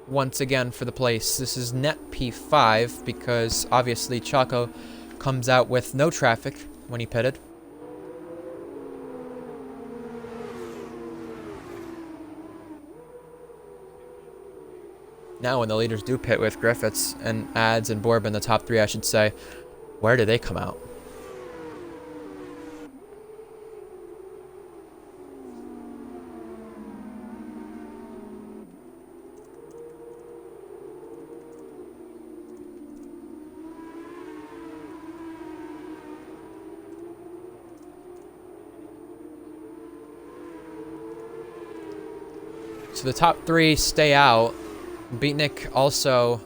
once again for the place? This is net P5 because obviously Choco comes out with no traffic when he pitted. Now when the leaders do pit with Griffiths and Ads and Bourbon, the top three I should say, where do they come out? So the top three stay out. Beatnik also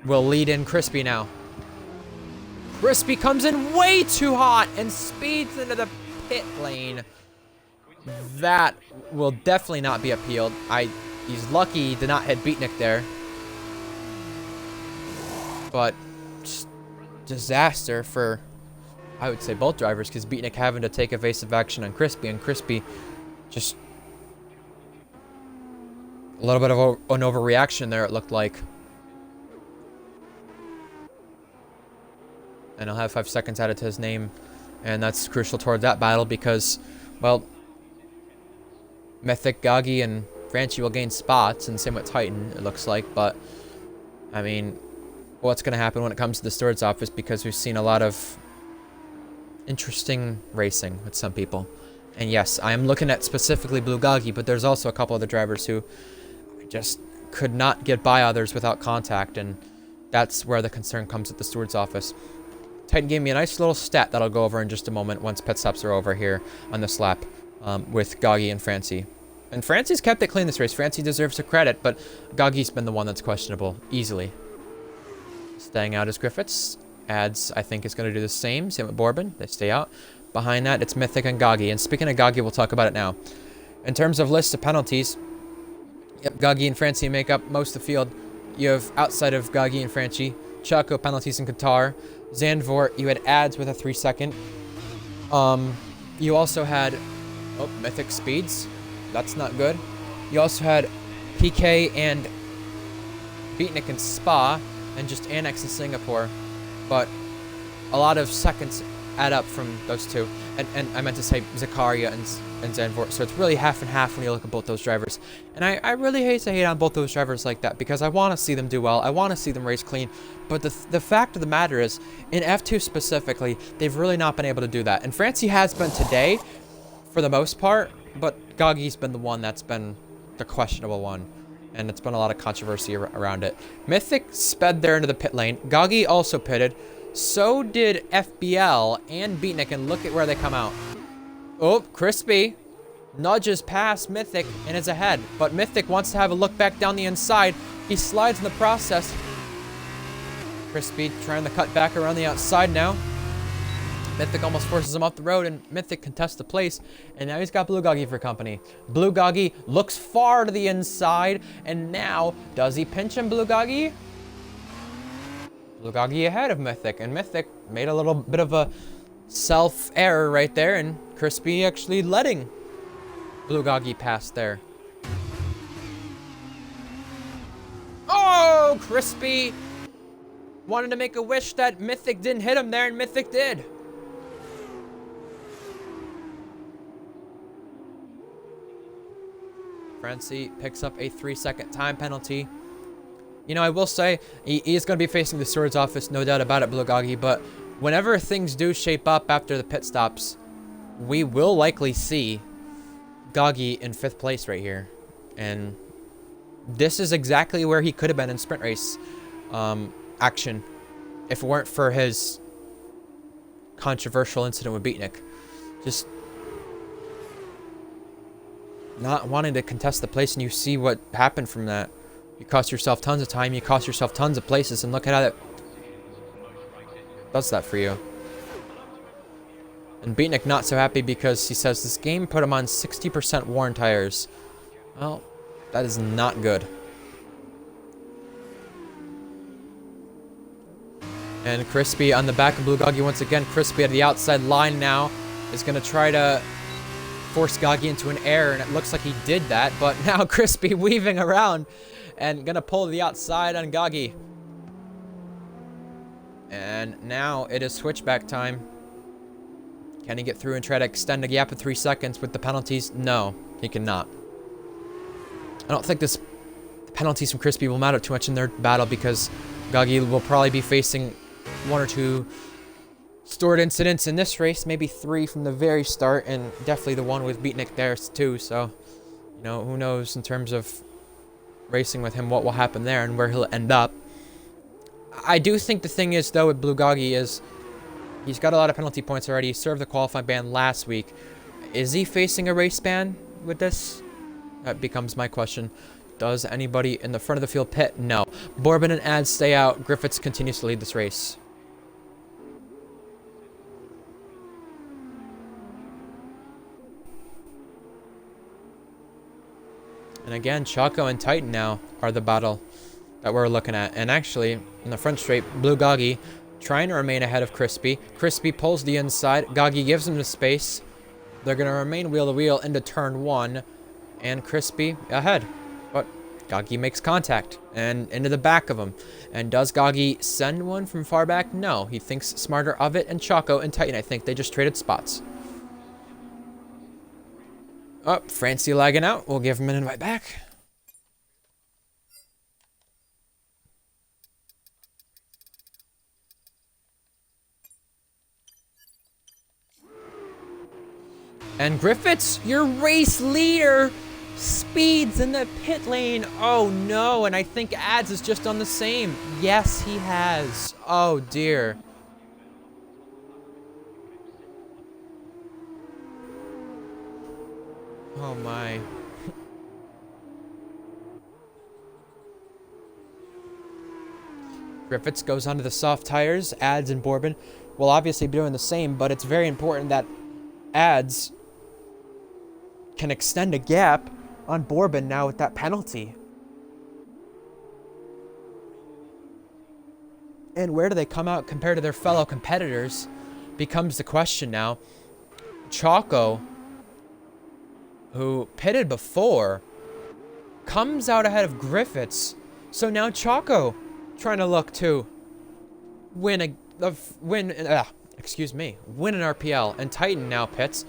will lead in Crispy now. Crispy comes in way too hot and speeds into the pit lane. That will definitely not be appealed. He's lucky he did not hit Beatnik there. But just disaster for, I would say, both drivers, because Beatnik having to take evasive action on Crispy, and Crispy just a little bit of an overreaction there, it looked like. And he'll have 5 seconds added to his name. And that's crucial towards that battle because, well, Mythic, Gagi, and Franchi will gain spots, and same with Titan, it looks like. But, I mean, what's going to happen when it comes to the steward's office? Because we've seen a lot of interesting racing with some people. And yes, I am looking at specifically Blue Gagi, but there's also a couple other drivers who just could not get by others without contact, and that's where the concern comes at the steward's office. Titan gave me a nice little stat that I'll go over in just a moment once pit stops are over here on this lap with Gagi and Francie. And Francie's kept it clean this race. Francie deserves the credit, but Gagi's been the one that's questionable, easily. Staying out is Griffiths. Ads, I think, is going to do the same. Same with Bourbon. They stay out. Behind that, it's Mythic and Gagi. And speaking of Gagi, we'll talk about it now. In terms of lists of penalties, yep, Gagi and Francie make up most of the field. You have, outside of Gagi and Francie, Choco penalties in Qatar. Zandvoort, you had Ads with a 3-second. You also had, oh, Mythic speeds. That's not good. You also had PK and Beatnik in Spa, and just Annex in Singapore. But a lot of seconds add up from those two. And I meant to say Zakaria and Zandvoort. So it's really half and half when you look at both those drivers. And I really hate to hate on both those drivers like that, because I want to see them do well. I want to see them race clean. But the fact of the matter is, in F2 specifically, they've really not been able to do that. And Francie has been today, for the most part, but Gagi's been the one that's been the questionable one. And it's been a lot of controversy around it. Mythic sped there into the pit lane. Gagi also pitted. So did FBL and Beatnik, and look at where they come out. Oh, Crispy nudges past Mythic and is ahead. But Mythic wants to have a look back down the inside. He slides in the process. Crispy trying to cut back around the outside now. Mythic almost forces him off the road, and Mythic contests the place. And now he's got Blue Gagi for company. Blue Gagi looks far to the inside, and now, does he pinch him, Blue Gagi? Blue Gagi ahead of Mythic, and Mythic made a little bit of a self-error right there, and Crispy actually letting Blue Gagi pass there. Oh, Crispy wanted to make a wish that Mythic didn't hit him there, and Mythic did. Francie picks up a 3-second time penalty. You know, I will say, he is going to be facing the steward's office, no doubt about it, Blue Gagi, but whenever things do shape up after the pit stops, we will likely see Gagi in 5th place right here. And this is exactly where he could have been in sprint race action if it weren't for his controversial incident with Beatnik. Just not wanting to contest the place, and you see what happened from that. You cost yourself tons of time, you cost yourself tons of places, and look at how that does that for you. And Beatnik not so happy because he says this game put him on 60% worn tires. Well, that is not good. And Crispy on the back of Blue Goggy once again. Crispy at the outside line now is going to try to force Goggy into an error, and it looks like he did that, but now Crispy weaving around and going to pull to the outside on Goggy. And now it is switchback time. Can he get through and try to extend the gap of 3 seconds with the penalties? No, he cannot. I don't think the penalties from Crispy will matter too much in their battle because Goggy will probably be facing 1 or 2 stored incidents in this race, maybe 3 from the very start, and definitely the one with Beatnik there too. So, you know, who knows in terms of racing with him what will happen there and where he'll end up. I do think the thing is, though, with Blue Goggy is he's got a lot of penalty points already. He served the qualifying ban last week. Is he facing a race ban with this? That becomes my question. Does anybody in the front of the field pit? No. Bourbon and Ads stay out. Griffiths continues to lead this race. And again, Choco and Titan now are the battle that we're looking at. And actually, in the front straight, Blue Goggy trying to remain ahead of Crispy. Crispy pulls the inside. Goggy gives him the space. They're going to remain wheel to wheel into turn 1. And Crispy ahead. But Goggy makes contact and into the back of him. And does Goggy send one from far back? No. He thinks smarter of it. And Choco and Titan, I think they just traded spots. Oh, Francie lagging out. We'll give him an invite back. And Griffiths, your race leader, speeds in the pit lane. Oh no, and I think Ads is just on the same. Yes, he has. Oh dear. Oh my. Griffiths goes onto the soft tires. Ads and Bourbon will obviously be doing the same, but it's very important that Ads can extend a gap on Bourbon now with that penalty. And where do they come out compared to their fellow competitors becomes the question now. Choco, who pitted before, comes out ahead of Griffiths. So now Choco trying to look to win an RPL. And Titan now pits.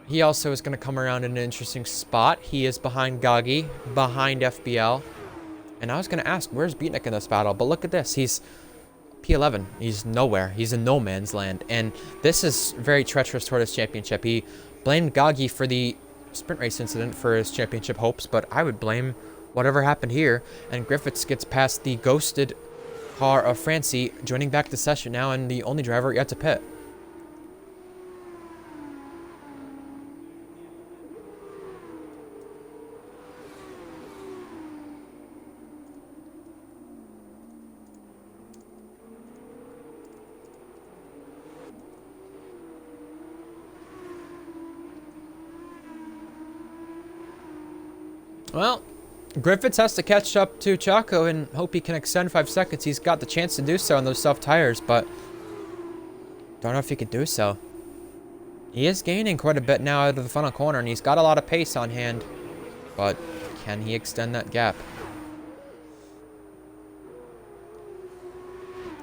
He also is going to come around in an interesting spot. He is behind Goggy, behind FBL. And I was going to ask, where's Beatnik in this battle? But look at this. He's P11. He's nowhere. He's in no man's land. And this is very treacherous toward his championship. He blamed Goggy for the sprint race incident for his championship hopes, but I would blame whatever happened here. And Griffiths gets past the ghosted car of Francie, joining back the session now, and the only driver yet to pit. Well, Griffiths has to catch up to Choco and hope he can extend 5 seconds. He's got the chance to do so on those soft tires, but don't know if he can do so. He is gaining quite a bit now out of the final corner, and he's got a lot of pace on hand, but can he extend that gap?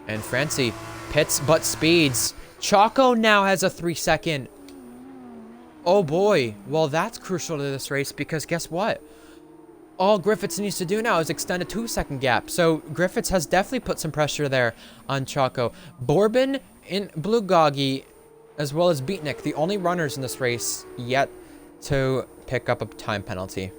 And Francie pits but speeds. Choco now has a 3-second. Oh boy, well that's crucial to this race because guess what? All Griffiths needs to do now is extend a 2-second gap. So Griffiths has definitely put some pressure there on Choco. Bourbon and Blue Goggy, as well as Beatnik, the only runners in this race yet to pick up a time penalty.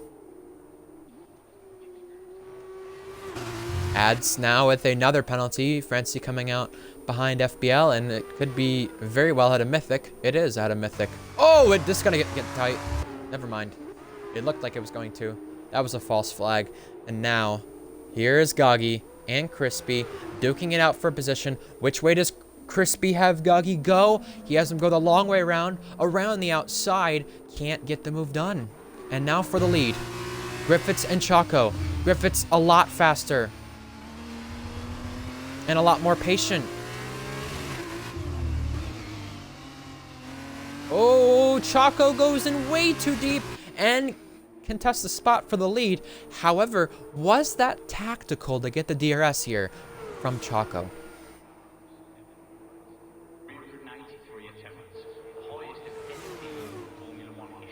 Ads now with another penalty. Francie coming out behind FBL, and it could be very well out of Mythic. It is out of Mythic. Oh, this is going to get tight. Never mind. It looked like it was going to. That was a false flag. And now, here is Goggy and Crispy duking it out for position. Which way does Crispy have Goggy go? He has him go the long way around the outside. Can't get the move done. And now for the lead. Griffiths and Choco. Griffiths a lot faster. And a lot more patient. Oh, Choco goes in way too deep and contests the spot for the lead. However, was that tactical to get the DRS here from Choco?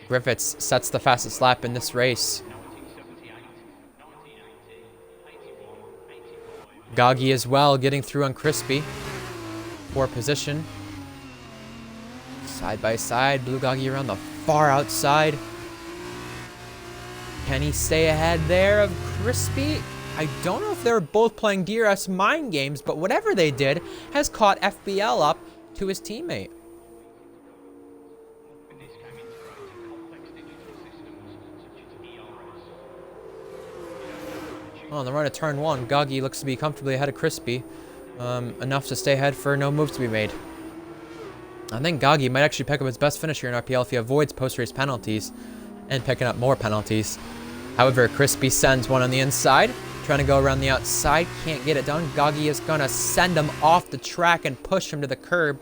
Griffiths sets the fastest lap in this race. Goggy as well, getting through on Crispy for position. Side by side, Blue Goggy around the far outside. Can he stay ahead there of Crispy? I don't know if they were both playing DRS mind games, but whatever they did has caught FPL up to his teammate. On the run of turn 1, Goggy looks to be comfortably ahead of Crispy. Enough to stay ahead for no moves to be made. I think Goggy might actually pick up his best finish here in RPL if he avoids post-race penalties and picking up more penalties. However, Crispy sends one on the inside, trying to go around the outside, can't get it done. Goggy is going to send him off the track and push him to the curb.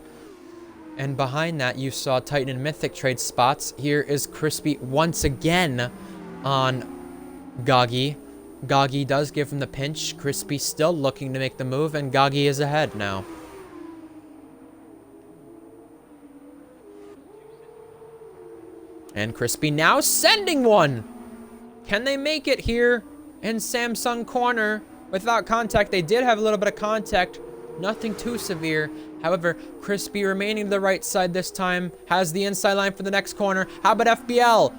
And behind that, you saw Titan and Mythic trade spots. Here is Crispy once again on Goggy. Goggy does give him the pinch. Crispy still looking to make the move, and Goggy is ahead now. And Crispy now sending one. Can they make it here in Samsung corner without contact? They did have a little bit of contact. Nothing too severe. However, Crispy remaining to the right side this time. Has the inside line for the next corner. How about FBL?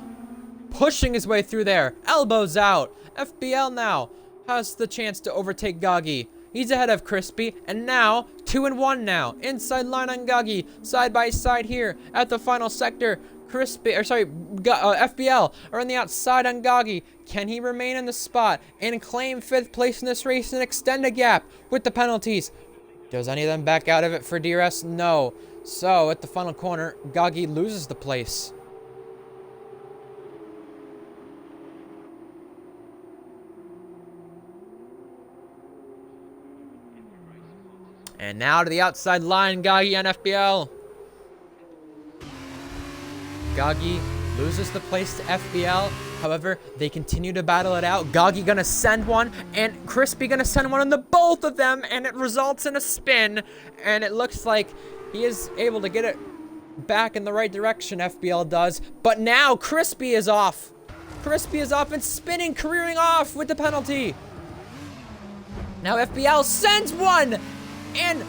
Pushing his way through there. Elbows out. FBL now has the chance to overtake Goggy. He's ahead of Crispy, and now 2-1 now. Inside line on Goggy, side by side here at the final sector. FBL are on the outside on Goggy. Can he remain in the spot and claim 5th place in this race and extend a gap with the penalties? Does any of them back out of it for DRS? No. So at the final corner, Goggy loses the place. And now to the outside line, Goggy on FBL. Goggy loses the place to FBL. However, they continue to battle it out. Goggy gonna send one, and Crispy gonna send one on the both of them, and it results in a spin. And it looks like he is able to get it back in the right direction, FBL does. But now Crispy is off. Crispy is off and spinning, careering off with the penalty. Now FBL sends one and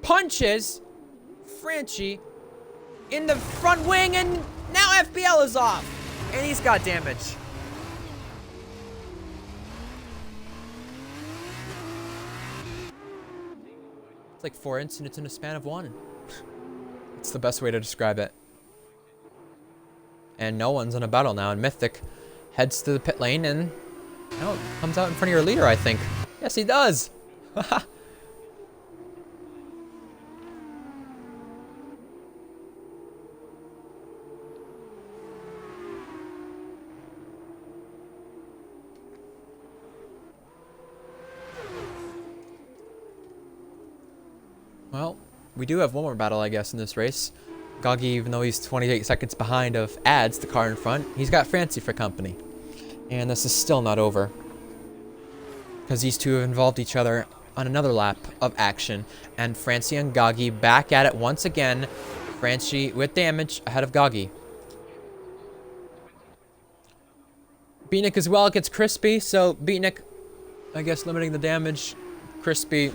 punches Franchi in the front wing, and now FBL is off, and he's got damage. It's like 4 incidents in a span of 1. It's the best way to describe it. And no one's in a battle now, and Mythic heads to the pit lane and comes out in front of your leader, I think. Yes, he does. Well, we do have one more battle, I guess, in this race. Goggy, even though he's 28 seconds behind of Ads, the car in front, he's got Francie for company. And this is still not over, because these two have involved each other on another lap of action. And Francie and Goggy back at it once again. Francie with damage ahead of Goggy. Beatnik as well gets Crispy, so Beatnik, I guess, limiting the damage. Crispy,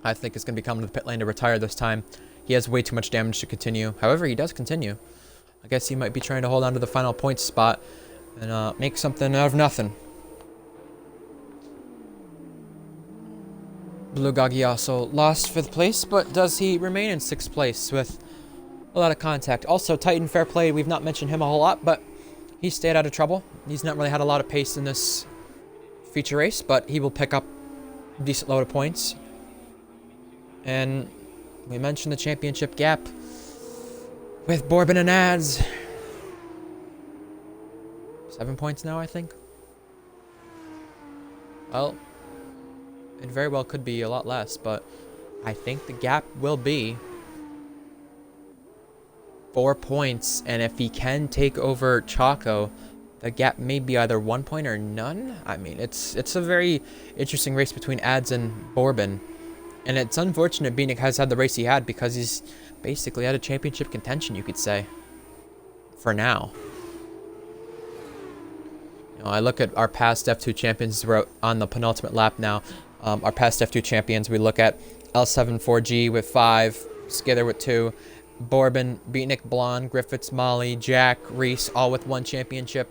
I think, is going to be coming to the pit lane to retire this time. He has way too much damage to continue. However, he does continue. I guess he might be trying to hold on to the final points spot and make something out of nothing. Blue Goggy also lost 5th place, but does he remain in 6th place with a lot of contact? Also, Titan Fair Play, we've not mentioned him a whole lot, but he stayed out of trouble. He's not really had a lot of pace in this feature race, but he will pick up a decent load of points. And we mentioned the championship gap with Bourbon and Ads. 7 points now, I think. Well, it very well could be a lot less, but I think the gap will be 4 points. And if he can take over Choco, the gap may be either 1 point or none. I mean, it's a very interesting race between Ads and Bourbon. And it's unfortunate Beanick has had the race he had because he's basically out of championship contention, you could say. For now. You know, I look at our past F2 champions. We're on the penultimate lap now. Our past F2 champions, we look at L74G with 5, Skither with 2, Bourbon, Beatnik, Blonde, Griffiths, Molly, Jack, Reese, all with 1 championship.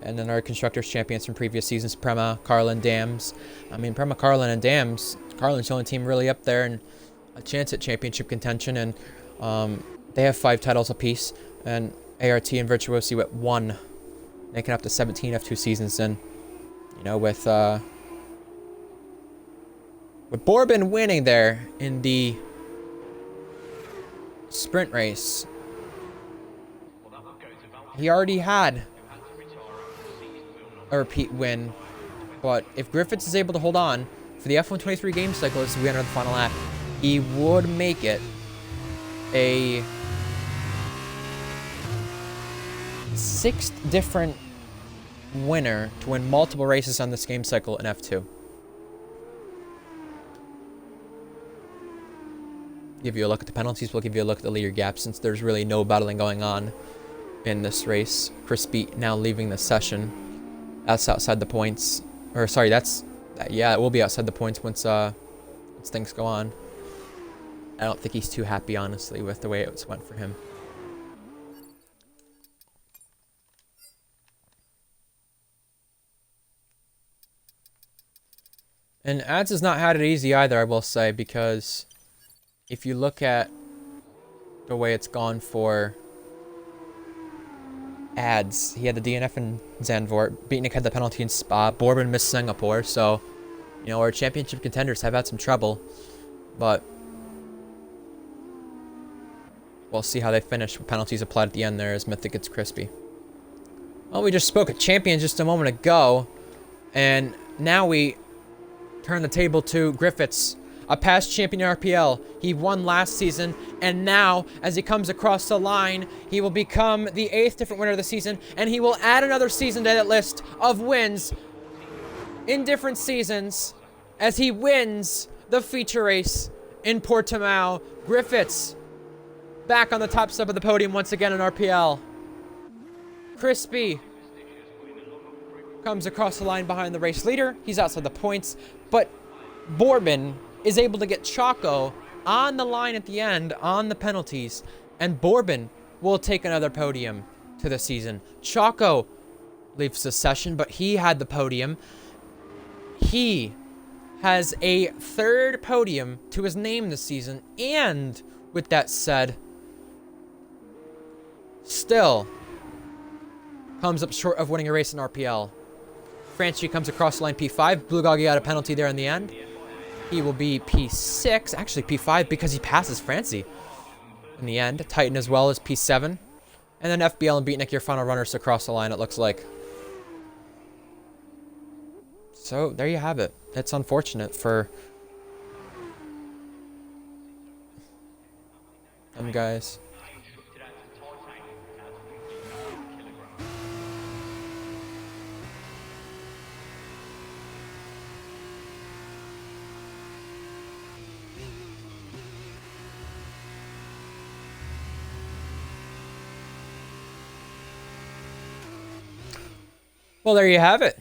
And then our Constructors champions from previous seasons, Prema, Carlin, Dams. I mean, Prema, Carlin, and Dams. Carlin's the only team really up there and a chance at championship contention. And they have 5 titles apiece. And ART and Virtuosi with 1. Making up to 17 F2 seasons. And, you know, with Bourbon winning there in the sprint race, he already had a repeat win. But if Griffiths is able to hold on for the F123 game cycle as we enter the final lap, he would make it a 6th different winner to win multiple races on this game cycle in F2. Give you a look at the penalties. We'll give you a look at the leader gap since there's really no battling going on in this race. Crispy now leaving the session. That's outside the points. Or sorry, yeah, it will be outside the points once things go on. I don't think he's too happy, honestly, with the way it went for him. And Ads has not had it easy either, I will say, because if you look at the way it's gone for Ads, he had the DNF in Zandvoort, Beatnik had the penalty in Spa, Bourbon missed Singapore, so, you know, our championship contenders have had some trouble, but we'll see how they finish with penalties applied at the end there as Mythic gets crispy. Well, we just spoke at champion just a moment ago, and now we turn the table to Griffiths, a past champion in RPL. He won last season, and now, as he comes across the line, he will become the 8th different winner of the season, and he will add another season to that list of wins in different seasons as he wins the feature race in Portimao. Griffiths back on the top step of the podium once again in RPL. Crispy comes across the line behind the race leader. He's outside the points, but Bourbon is able to get Choco on the line at the end on the penalties, and Bourbon will take another podium to the season. Choco leaves the session, but he had the podium. He has a 3rd podium to his name this season, and with that said, still comes up short of winning a race in RPL. Franchi comes across the line P5. Blue Goggy got a penalty there in the end. He will be P6, actually P5 because he passes Francie in the end. Titan as well as P7. And then FBL and Beatnik, your final runners across the line, it looks like. So there you have it. It's unfortunate for them guys. Well, there you have it.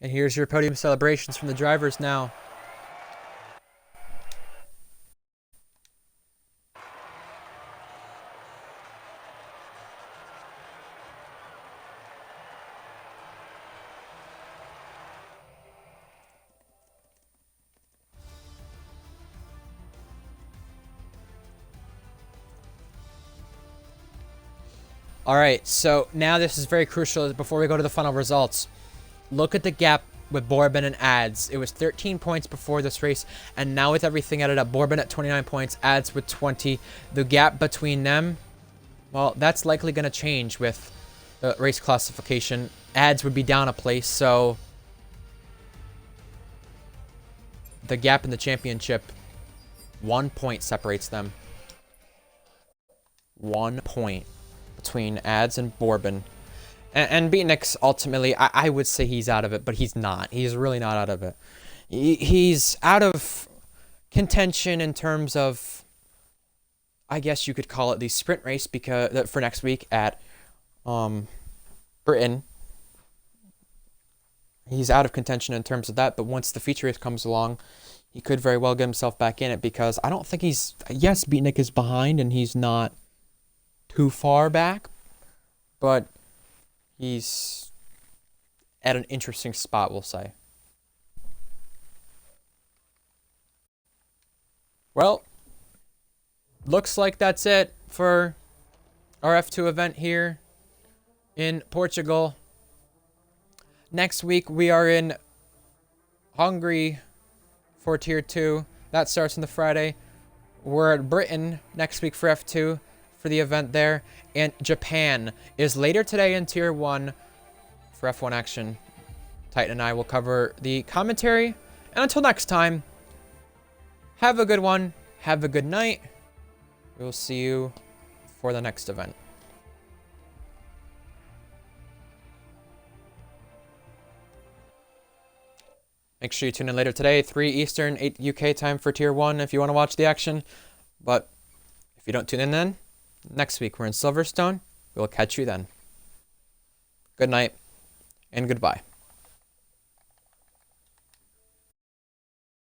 And here's your podium celebrations from the drivers now. All right, so now this is very crucial before we go to the final results. Look at the gap with Bourbon and Ads. It was 13 points before this race, and now with everything added up, Bourbon at 29 points, Ads with 20. The gap between them, well, that's likely going to change with the race classification. Ads would be down a place, so the gap in the championship, 1 point separates them. 1 point between Ads and Bourbon. And Beatnik's ultimately, I would say he's out of it, but he's not. He's really not out of it. He's out of contention in terms of, I guess you could call it the sprint race because for next week at Britain. He's out of contention in terms of that, but once the feature race comes along, he could very well get himself back in it because I don't think he's... Yes, Beatnik is behind and he's not too far back, but he's at an interesting spot, we'll say. Well, looks like that's it for our F2 event here in Portugal. Next week, we are in Hungary for Tier 2. That starts on the Friday. We're at Britain next week for F2 for the event there. And Japan is later today in Tier 1 for F1 action. Titan and I will cover the commentary. And until next time, have a good one. Have a good night. We will see you for the next event. Make sure you tune in later today, 3 Eastern, 8 UK time for Tier 1 if you want to watch the action. But if you don't tune in then, next week we're in Silverstone. We'll catch you then. Good night and goodbye.